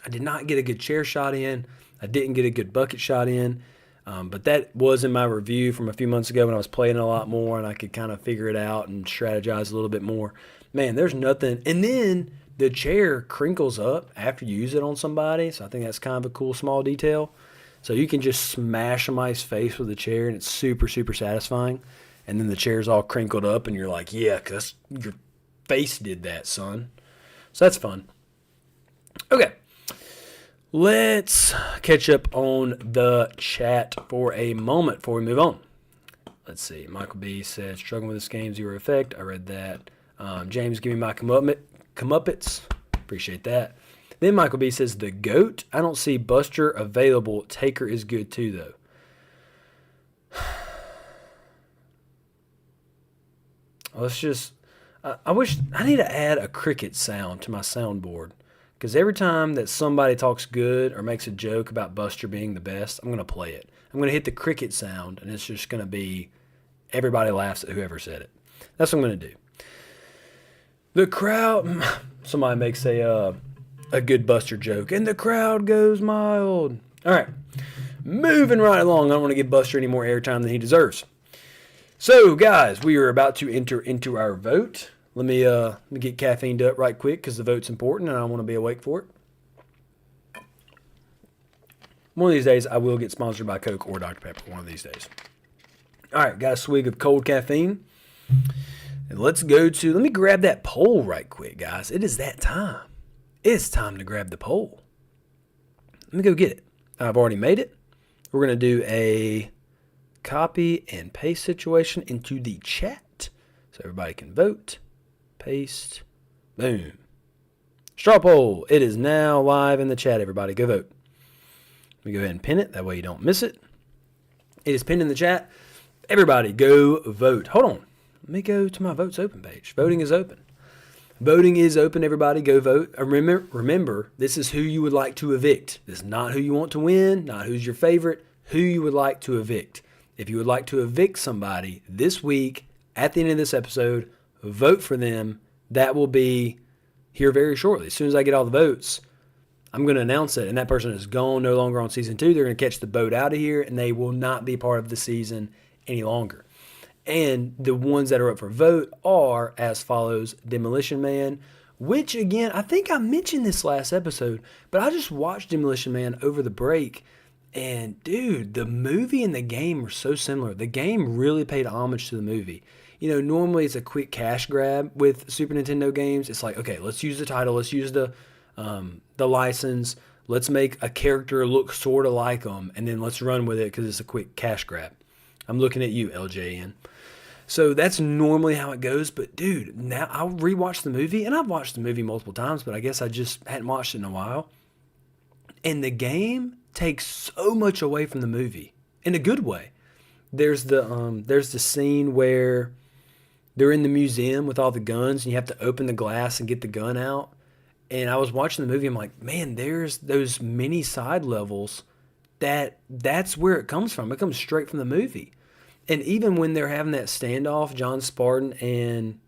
I did not get a good chair shot in. I didn't get a good bucket shot in. But that was in my review from a few months ago when I was playing a lot more and I could kind of figure it out and strategize a little bit more. Man, there's nothing. And then the chair crinkles up after you use it on somebody. So I think that's kind of a cool small detail. So you can just smash somebody's face with the chair and it's super, super satisfying. And then the chair's all crinkled up, and you're like, yeah, because your face did that, son. So that's fun. Okay. Let's catch up on the chat for a moment before we move on. Let's see. Michael B. said, struggling with this game, 0 effect. I read that. James, give me my comeuppets. Appreciate that. Then Michael B. says, the GOAT. I don't see Buster available. Taker is good, too, though. Let's just, I need to add a cricket sound to my soundboard. Because every time that somebody talks good or makes a joke about Buster being the best, I'm going to play it. I'm going to hit the cricket sound, and it's just going to be, everybody laughs at whoever said it. That's what I'm going to do. The crowd, somebody makes a good Buster joke, and the crowd goes mild. All right, moving right along. I don't want to give Buster any more airtime than he deserves. So, guys, we are about to enter into our vote. Let me get caffeined up right quick because the vote's important and I want to be awake for it. One of these days, I will get sponsored by Coke or Dr. Pepper. One of these days. All right, got a swig of cold caffeine. And let's go to, let me grab that poll right quick, guys. It is that time. It's time to grab the poll. Let me go get it. I've already made it. We're going to do a copy and paste situation into the chat so everybody can vote. Paste. Boom. Straw poll. It is now live in the chat, everybody. Go vote. Let me go ahead and pin it. That way you don't miss it. It is pinned in the chat. Everybody go vote. Hold on. Let me go to my votes open page. Voting is open. Voting is open, everybody. Go vote. Remember, this is who you would like to evict. This is not who you want to win, not who's your favorite, who you would like to evict. If you would like to evict somebody this week, at the end of this episode, vote for them. That will be here very shortly. As soon as I get all the votes, I'm going to announce it, and that person is gone, no longer on season 2. They're going to catch the boat out of here, and they will not be part of the season any longer. And the ones that are up for vote are as follows: Demolition Man, which, again, I think I mentioned this last episode, but I just watched Demolition Man over the break, And dude, the movie and the game are so similar. The game really paid homage to the movie. Normally it's a quick cash grab with Super Nintendo games. It's like, okay, let's use the title, let's use the license, let's make a character look sort of like them, and then let's run with it because it's a quick cash grab. I'm looking at you, LJN. So that's normally how it goes. But dude, now I'll rewatch the movie, and I've watched the movie multiple times, but I guess I just hadn't watched it in a while. And the game takes so much away from the movie in a good way. There's the scene where they're in the museum with all the guns, and you have to open the glass and get the gun out. And I was watching the movie, I'm like, man, there's those mini side levels that's where it comes from. It comes straight from the movie. And even when they're having that standoff, John Spartan and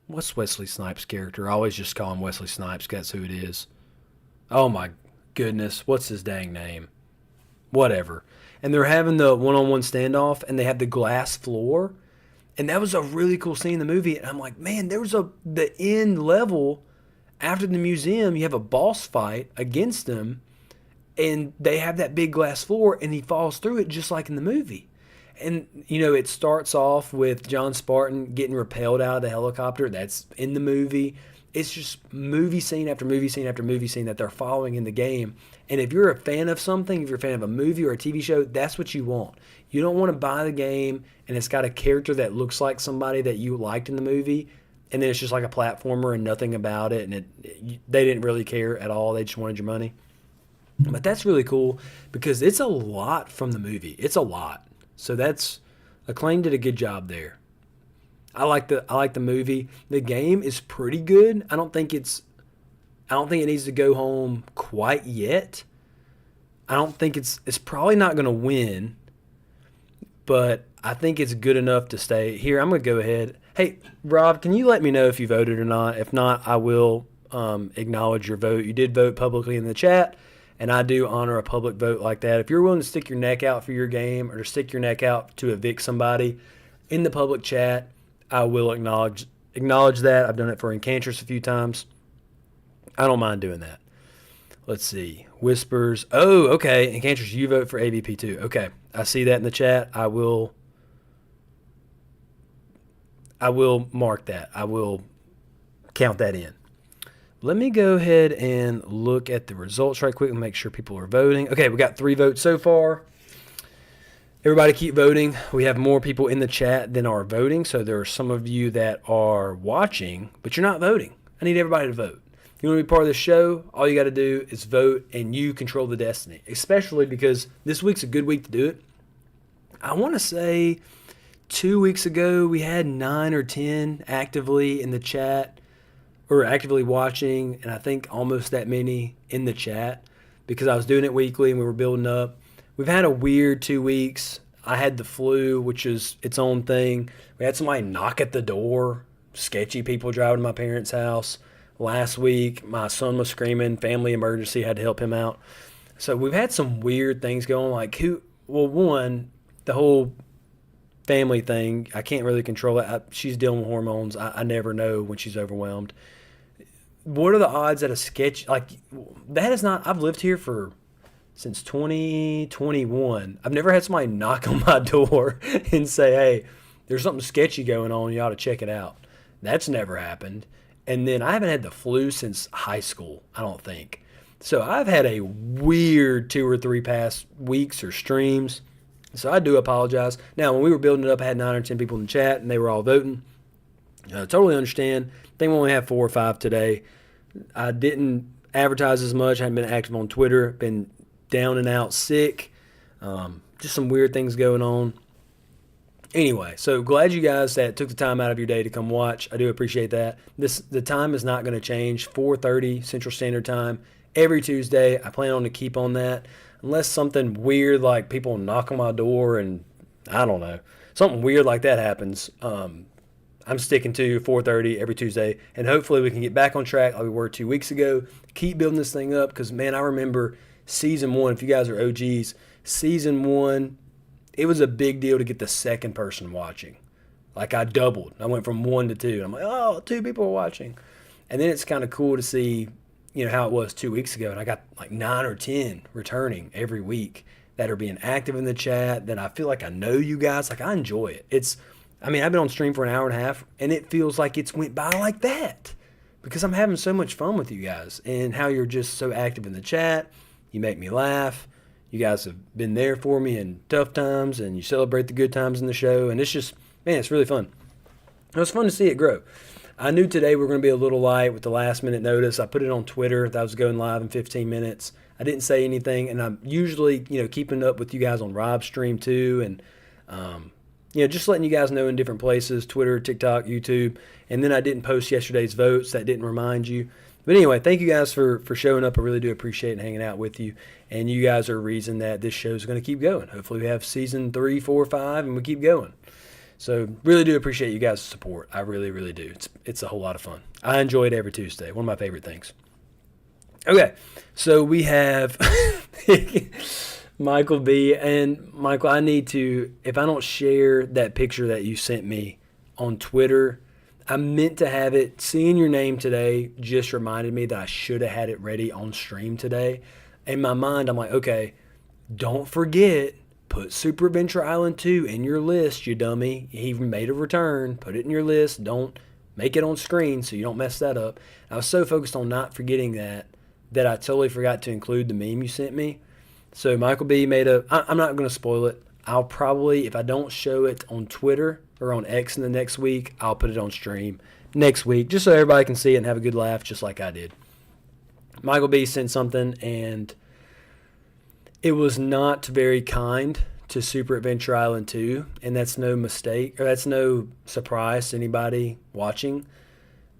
what's Wesley Snipes' character? I always just call him Wesley Snipes, 'cause that's who it is. Oh my goodness, what's his dang name? Whatever. And they're having the one-on-one standoff, and they have the glass floor. And that was a really cool scene in the movie. And I'm like, man, the end level after the museum, you have a boss fight against them, and they have that big glass floor, and he falls through it just like in the movie. And, it starts off with John Spartan getting repelled out of the helicopter. That's in the movie. It's just movie scene after movie scene after movie scene that they're following in the game. And if you're a fan of something, if you're a fan of a movie or a TV show, that's what you want. You don't want to buy the game and it's got a character that looks like somebody that you liked in the movie, and then it's just like a platformer and nothing about it, and they didn't really care at all. They just wanted your money. But that's really cool because it's a lot from the movie. It's a lot. So Acclaim did a good job there. I like the movie. The game is pretty good. I don't think it needs to go home quite yet. I don't think it's probably not going to win, but I think it's good enough to stay here. I'm going to go ahead. Hey, Rob, can you let me know if you voted or not? If not, I will acknowledge your vote. You did vote publicly in the chat, and I do honor a public vote like that. If you're willing to stick your neck out for your game or to stick your neck out to evict somebody in the public chat, I will acknowledge that. I've done it for Enchantress a few times. I don't mind doing that. Let's see. Whispers. Oh, okay. Enchantress, you vote for AVP too. Okay. I see that in the chat. I will mark that. I will count that in. Let me go ahead and look at the results right quick and make sure people are voting. Okay, we got 3 votes so far. Everybody keep voting. We have more people in the chat than are voting, so there are some of you that are watching, but you're not voting. I need everybody to vote. If you want to be part of the show, all you got to do is vote, and you control the destiny, especially because this week's a good week to do it. I want to say 2 weeks ago we had 9 or 10 actively in the chat or actively watching, and I think almost that many in the chat because I was doing it weekly and we were building up. We've had a weird 2 weeks. I had the flu, which is its own thing. We had somebody knock at the door, sketchy people driving to my parents' house. Last week, my son was screaming, family emergency, had to help him out. So we've had some weird things going, like one, the whole family thing, I can't really control it. She's dealing with hormones. I never know when she's overwhelmed. What are the odds that a sketch, like, that is not, I've lived here since 2021. I've never had somebody knock on my door and say, hey, there's something sketchy going on. You ought to check it out. That's never happened. And then I haven't had the flu since high school, I don't think. So I've had a weird 2 or 3 past weeks or streams. So I do apologize. Now, when we were building it up, I had 9 or 10 people in the chat, and they were all voting. Totally understand. I think we only have 4 or 5 today. I didn't advertise as much. I hadn't been active on Twitter. Been down and out sick. Just some weird things going on. Anyway, so glad you guys that took the time out of your day to come watch. I do appreciate that. The time is not going to change. 4:30 Central Standard Time every Tuesday. I plan on to keep on that. Unless something weird like people knock on my door and I don't know, something weird like that happens, I'm sticking to 4:30 every Tuesday, and hopefully we can get back on track like we were 2 weeks ago. Keep building this thing up because, man, I remember Season 1, if you guys are OGs, Season 1, it was a big deal to get the second person watching. Like, I doubled. I went from 1 to 2. I'm like, oh, 2 people are watching. And then it's kind of cool to see how it was 2 weeks ago, and I got like 9 or 10 returning every week that are being active in the chat. Then I feel like I know you guys. Like, I enjoy it. I've been on stream for an hour and a half, and it feels like it's went by like that because I'm having so much fun with you guys and how you're just so active in the chat. You make me laugh. You guys have been there for me in tough times, and you celebrate the good times in the show, and it's just, man, it's really fun. It was fun to see it grow. I knew today we were going to be a little light with the last minute notice. I put it on Twitter that I was going live in 15 minutes. I didn't say anything, and I'm usually, keeping up with you guys on Rob's stream too, and just letting you guys know in different places, Twitter, TikTok, YouTube. And then I didn't post yesterday's votes. That didn't remind you. But anyway, thank you guys for showing up. I really do appreciate hanging out with you. And you guys are a reason that this show is going to keep going. Hopefully we have season 3, 4, 5, and we keep going. So really do appreciate you guys' support. I really, really do. It's a whole lot of fun. I enjoy it every Tuesday. One of my favorite things. Okay, so we have Michael B. And Michael, I need to, if I don't share that picture that you sent me on Twitter, I meant to have it. Seeing your name today just reminded me that I should have had it ready on stream today. In my mind, I'm like, okay, don't forget, put Super Adventure Island 2 in your list, you dummy. He made a return. Put it in your list. Don't make it on screen so you don't mess that up. I was so focused on not forgetting that I totally forgot to include the meme you sent me. So Michael B made I'm not going to spoil it. I'll probably, if I don't show it on Twitter or on X in the next week, I'll put it on stream next week just so everybody can see it and have a good laugh just like I did. Michael B sent something, and it was not very kind to Super Adventure Island 2, and that's no mistake, or that's no surprise to anybody watching.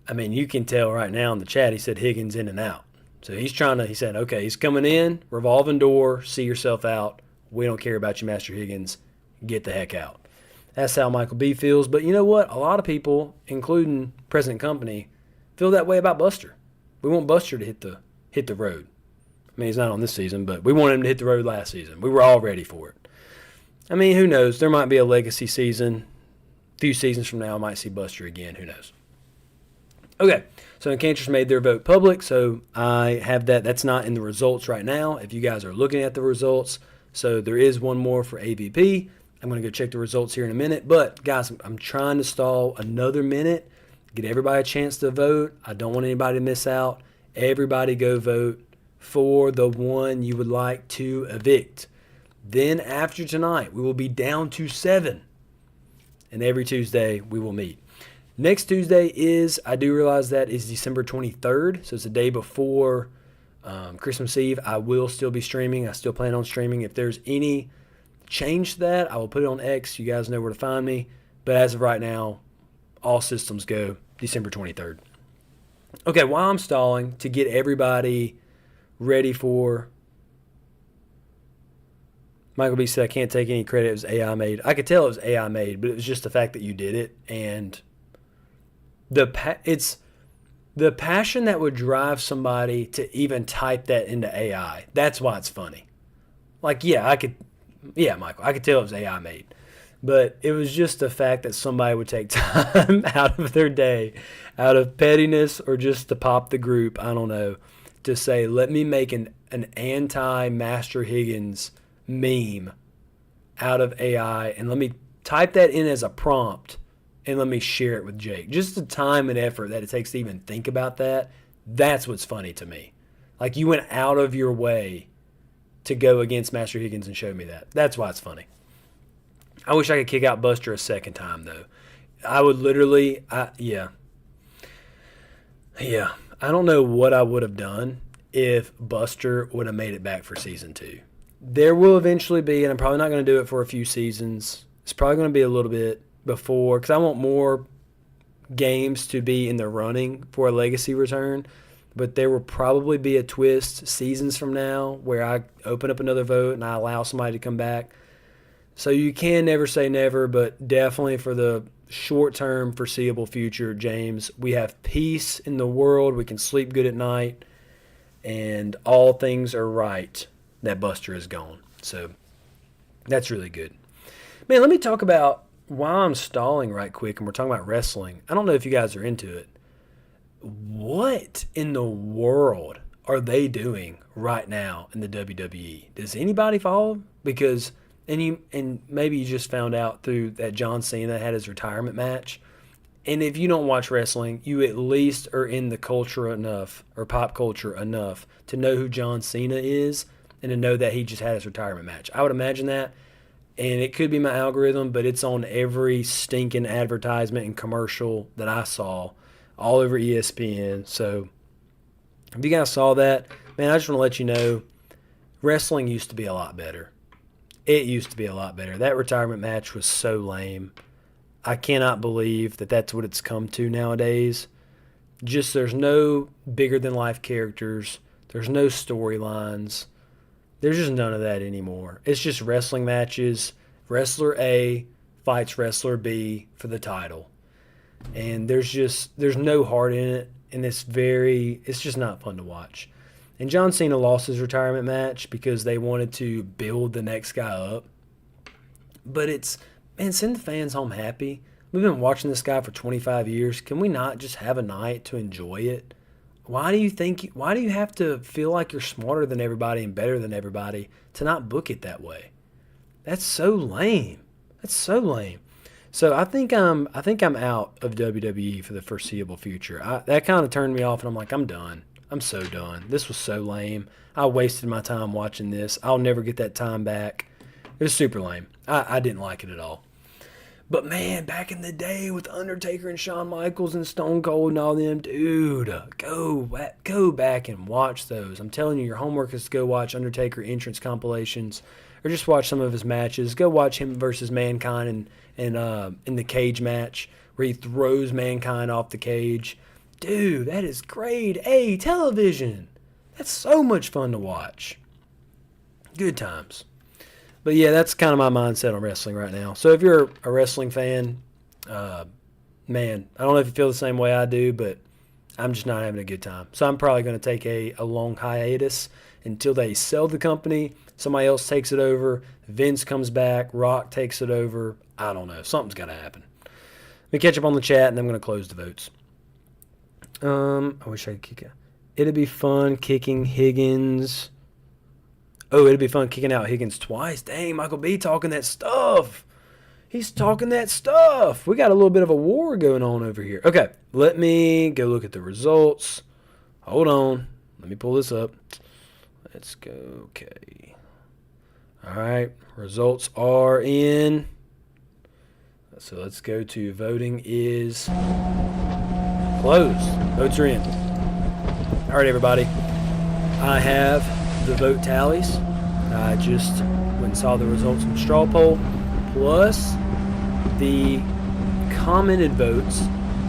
You can tell right now in the chat, he said Higgins in and out. So he said, okay, he's coming in, revolving door, see yourself out. We don't care about you, Master Higgins. Get the heck out. That's how Michael B feels. But you know what? A lot of people, including President Company, feel that way about Buster. We want Buster to hit the road. He's not on this season, but we wanted him to hit the road last season. We were all ready for it. Who knows? There might be a legacy season. A few seasons from now, I might see Buster again. Who knows? Okay, so Enchantress made their vote public, so I have that. That's not in the results right now if you guys are looking at the results. So there is one more for AVP. I'm going to go check the results here in a minute. But, guys, I'm trying to stall another minute, get everybody a chance to vote. I don't want anybody to miss out. Everybody go vote for the one you would like to evict. Then after tonight, we will be down to 7. And every Tuesday, we will meet. Next Tuesday I do realize that is December 23rd. So it's the day before Christmas Eve. I will still be streaming. I still plan on streaming. If there's any change to that, I will put it on X. You guys know where to find me. But as of right now, all systems go December 23rd. Okay, while I'm stalling to get everybody ready for... Michael B said, I can't take any credit. It was AI made. I could tell it was AI made, but it was just the fact that you did it. And it's the passion that would drive somebody to even type that into AI. That's why it's funny. Michael, I could tell it was AI made. But it was just the fact that somebody would take time out of their day, out of pettiness or just to pop the group, I don't know, to say, let me make an anti-Master Higgins meme out of AI and let me type that in as a prompt and let me share it with Jake. Just the time and effort that it takes to even think about that, that's what's funny to me. You went out of your way to go against Master Higgins and show me that. That's why it's funny. I wish I could kick out Buster a second time, though. I would literally, yeah. I don't know what I would have done if Buster would have made it back for season 2. There will eventually be, and I'm probably not going to do it for a few seasons. It's probably going to be a little bit before, because I want more games to be in the running for a legacy return. But there will probably be a twist seasons from now where I open up another vote and I allow somebody to come back. So you can never say never, but definitely for the short-term foreseeable future, James, we have peace in the world. We can sleep good at night, and all things are right that Buster is gone. So that's really good. Man, let me talk about, while I'm stalling right quick and we're talking about wrestling, I don't know if you guys are into it. What in the world are they doing right now in the WWE? Does anybody follow? Because and maybe you just found out through that John Cena had his retirement match. And if you don't watch wrestling, you at least are in the culture enough or pop culture enough to know who John Cena is and to know that he just had his retirement match. I would imagine that. And it could be my algorithm, but it's on every stinking advertisement and commercial that I saw all over ESPN. So if you guys saw that, man, I just want to let you know wrestling used to be a lot better. It used to be a lot better. That retirement match was so lame. I cannot believe that that's what it's come to nowadays. Just there's no bigger-than-life characters. There's no storylines. There's just none of that anymore. It's just wrestling matches. Wrestler A fights wrestler B for the title. And there's no heart in it. And it's just not fun to watch. And John Cena lost his retirement match because they wanted to build the next guy up. But man, send the fans home happy. We've been watching this guy for 25 years. Can we not just have a night to enjoy it? Why do you have to feel like you're smarter than everybody and better than everybody to not book it that way? That's so lame. So I think I'm out of WWE for the foreseeable future. That kind of turned me off, and I'm like, I'm done. I'm so done. This was so lame. I wasted my time watching this. I'll never get that time back. It was super lame. I didn't like it at all. But, man, back in the day with Undertaker and Shawn Michaels and Stone Cold and all them, dude, go back and watch those. I'm telling you, your homework is to go watch Undertaker entrance compilations or just watch some of his matches. Go watch him versus Mankind in the cage match where he throws Mankind off the cage. Dude, that is grade A television. That's so much fun to watch. Good times. But, yeah, that's kind of my mindset on wrestling right now. So if you're a wrestling fan, man, I don't know if you feel the same way I do, but I'm just not having a good time. So I'm probably going to take a long hiatus until they sell the company, somebody else takes it over, Vince comes back, Rock takes it over. I don't know. Something's got to happen. Let me catch up on the chat, and then I'm going to close the votes. I wish I could kick it. It'd be fun kicking Higgins. Oh, it'd be fun kicking out Higgins twice. Dang, Michael B talking that stuff. He's talking that stuff. We got a little bit of a war going on over here. Okay, let me go look at the results. Hold on. Let me pull this up. Let's go. Okay. All right. Results are in. So let's go to voting is closed. Votes are in. All right, everybody. I have the vote tallies. I just went and saw the results from straw poll, plus the commented votes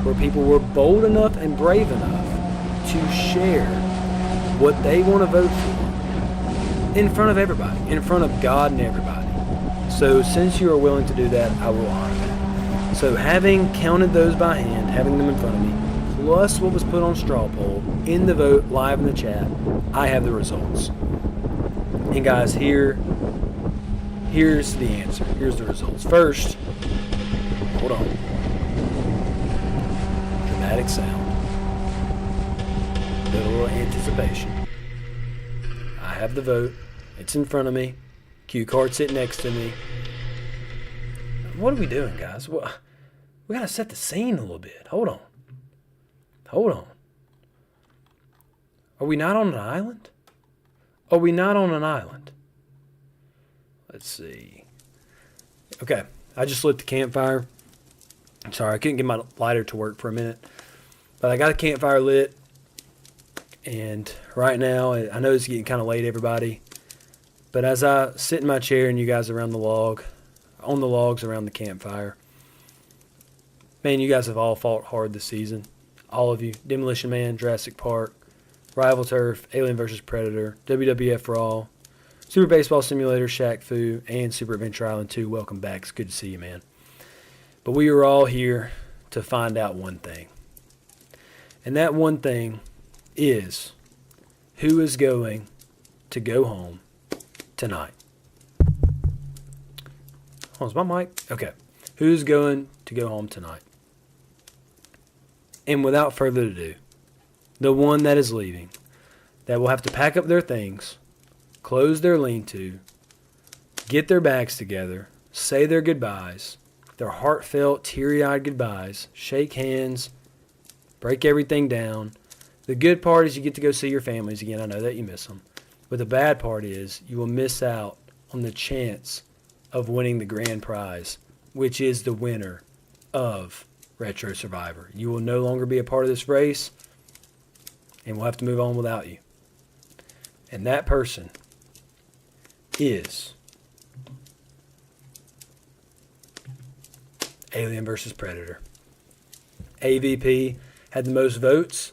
where people were bold enough and brave enough to share what they want to vote for in front of everybody, in front of God and everybody. So since you are willing to do that, I will honor that. So having counted those by hand, having them in front of me, plus what was put on straw poll in the vote live in the chat, I have the results. And guys, here's the answer. Here's the results. First, hold on. Dramatic sound. A little anticipation. I have the vote. It's in front of me. Cue card sitting next to me. What are we doing, guys? We got to set the scene a little bit. Hold on. Are we not on an island? Are we not on an island? Let's see. Okay, I just lit the campfire. I'm sorry, I couldn't get my lighter to work for a minute. But I got a campfire lit. And right now, I know it's getting kind of late, everybody. But as I sit in my chair and you guys are on the logs around the campfire, man, you guys have all fought hard this season. All of you. Demolition Man, Jurassic Park, Rival Turf, Alien vs. Predator, WWF Raw, Super Baseball Simulator, Shaq Fu, and Super Adventure Island 2. Welcome back. It's good to see you, man. But we are all here to find out one thing. And that one thing is who is going to go home tonight. Oh, is my mic? Okay. Who's going to go home tonight? And without further ado, the one that is leaving, that will have to pack up their things, close their lean-to, get their bags together, say their goodbyes, their heartfelt, teary-eyed goodbyes, shake hands, break everything down. The good part is you get to go see your families again. I know that you miss them. But the bad part is you will miss out on the chance of winning the grand prize, which is the winner of Retro Survivor. You will no longer be a part of this race, and we'll have to move on without you. And that person is Alien vs. Predator. AVP had the most votes.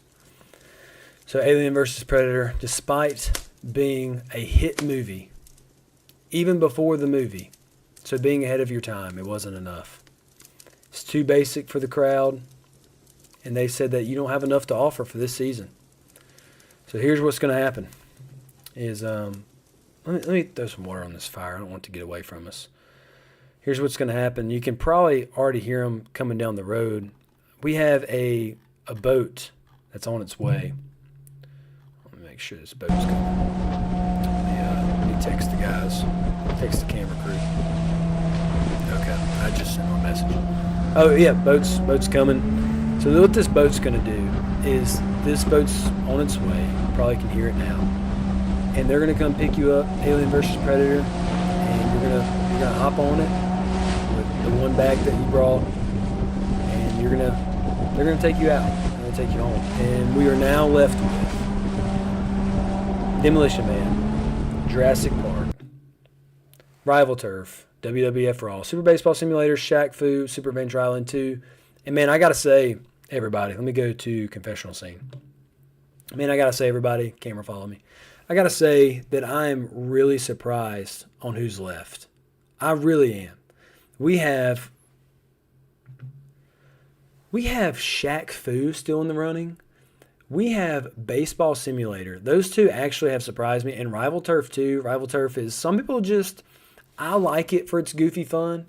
So Alien vs. Predator, despite being a hit movie, even before the movie, so being ahead of your time, it wasn't enough. It's too basic for the crowd, and they said that you don't have enough to offer for this season. So here's what's going to happen. Is let me throw some water on this fire. I don't want it to get away from us. Here's what's going to happen. You can probably already hear them coming down the road. We have a boat that's on its way. Let me make sure this boat's coming. Let me text the guys. Text the camera crew. Okay, I just sent them a message. Oh yeah, boat's coming. So what this boat's going to do is this boat's on its way. You probably can hear it now. And they're going to come pick you up, Alien vs. Predator, and you're gonna hop on it with the one bag that you brought, and they're gonna take you out. They're gonna take you home. And we are now left with Demolition Man, Jurassic Park, Rival Turf, WWF Raw, Super Baseball Simulator, Shaq Fu, Super Adventure Island 2. And man, I gotta say, everybody, let me go to confessional scene. Man, I gotta say, everybody, camera follow me. I got to say that I'm really surprised on who's left. I really am. We have Shaq Fu still in the running. We have Baseball Simulator. Those two actually have surprised me. And Rival Turf too. Rival Turf is, some people just, I like it for its goofy fun.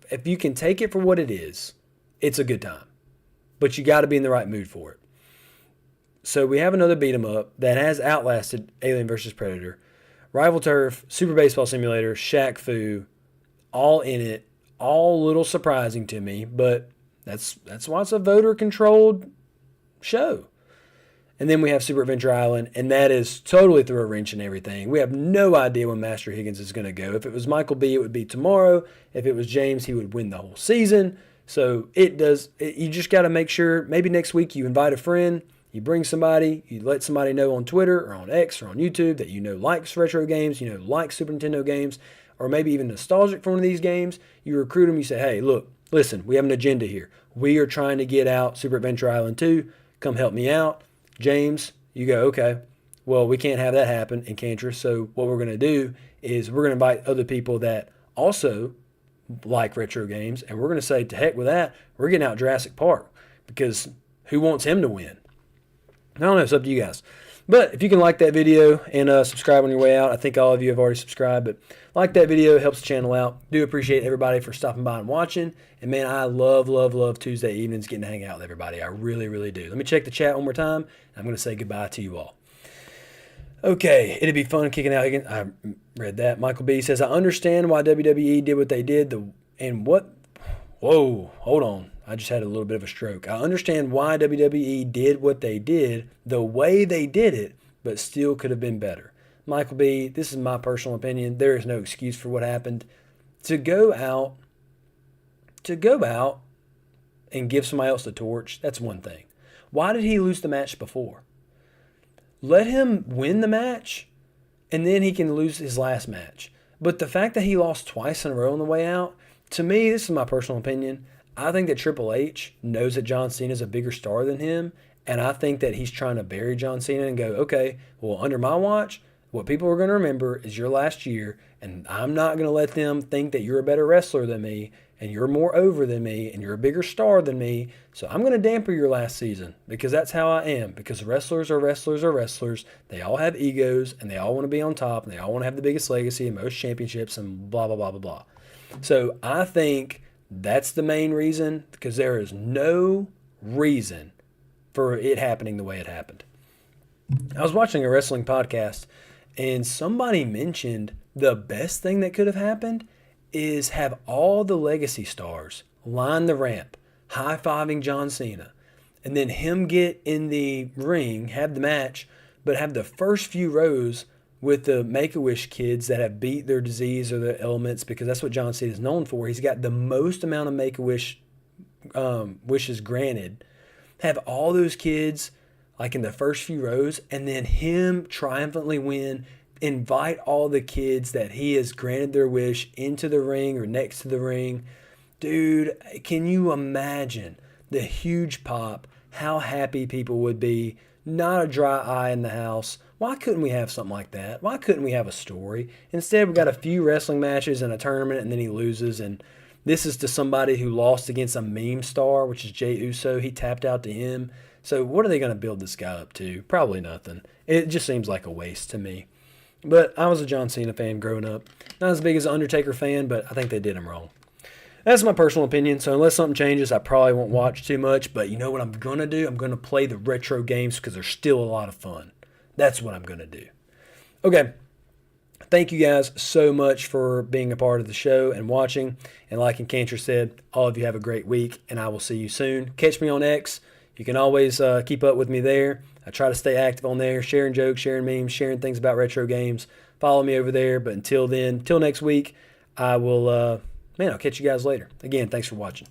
If you can take it for what it is, it's a good time. But you got to be in the right mood for it. So we have another beat 'em up that has outlasted Alien vs. Predator. Rival Turf, Super Baseball Simulator, Shaq Fu, all in it, all a little surprising to me, but that's why it's a voter-controlled show. And then we have Super Adventure Island, and that is totally through a wrench and everything. We have no idea when Master Higgins is going to go. If it was Michael B., it would be tomorrow. If it was James, he would win the whole season. So you just got to make sure, maybe next week you invite a friend, you bring somebody, you let somebody know on Twitter or on X or on YouTube that you know likes retro games, you know likes Super Nintendo games, or maybe even nostalgic for one of these games. You recruit them, you say, hey, look, listen, we have an agenda here. We are trying to get out Super Adventure Island 2. Come help me out. James, you go, okay, well, we can't have that happen in Cantress, so what we're going to do is we're going to invite other people that also like retro games, and we're going to say, to heck with that, we're getting out Jurassic Park, because who wants him to win? I don't know, it's up to you guys. But if you can like that video and subscribe on your way out, I think all of you have already subscribed, but like that video, it helps the channel out. Do appreciate everybody for stopping by and watching. And man, I love Tuesday evenings getting to hang out with everybody. I really, really do. Let me check the chat one more time. I'm going to say goodbye to you all. Okay, it'd be fun kicking out again. I read that. Michael B says, I understand why WWE did what they did. Whoa, hold on. I just had a little bit of a stroke. I understand why WWE did what they did, the way they did it, but still could have been better. Michael B., this is my personal opinion. There is no excuse for what happened. To go out and give somebody else the torch, that's one thing. Why did he lose the match before? Let him win the match, and then he can lose his last match. But the fact that he lost twice in a row on the way out, to me, this is my personal opinion, I think that Triple H knows that John Cena is a bigger star than him, and I think that he's trying to bury John Cena and go, okay, well, under my watch, what people are going to remember is your last year, and I'm not going to let them think that you're a better wrestler than me, and you're more over than me, and you're a bigger star than me, so I'm going to damper your last season, because that's how I am, because wrestlers are wrestlers are wrestlers. They all have egos, and they all want to be on top, and they all want to have the biggest legacy and most championships, and blah, blah, blah, blah, blah. So I think that's the main reason, because there is no reason for it happening the way it happened. I was watching a wrestling podcast and somebody mentioned the best thing that could have happened is have all the legacy stars line the ramp, high fiving John Cena, and then him get in the ring, have the match, but have the first few rows with the Make-A-Wish kids that have beat their disease or their ailments, because that's what John Cena is known for. He's got the most amount of Make-A-Wish wishes granted. Have all those kids like in the first few rows, and then him triumphantly win, invite all the kids that he has granted their wish into the ring or next to the ring. Dude, can you imagine the huge pop, how happy people would be, not a dry eye in the house. Why couldn't we have something like that? Why couldn't we have a story? Instead, we got a few wrestling matches and a tournament, and then he loses. And this is to somebody who lost against a meme star, which is Jey Uso. He tapped out to him. So what are they going to build this guy up to? Probably nothing. It just seems like a waste to me. But I was a John Cena fan growing up. Not as big as an Undertaker fan, but I think they did him wrong. That's my personal opinion, so unless something changes, I probably won't watch too much. But you know what I'm going to do? I'm going to play the retro games because they're still a lot of fun. That's what I'm going to do. Okay. Thank you guys so much for being a part of the show and watching. And like Cantor said, all of you have a great week, and I will see you soon. Catch me on X. You can always keep up with me there. I try to stay active on there, sharing jokes, sharing memes, sharing things about retro games. Follow me over there. But until then, till next week, I will... I'll catch you guys later. Again, thanks for watching.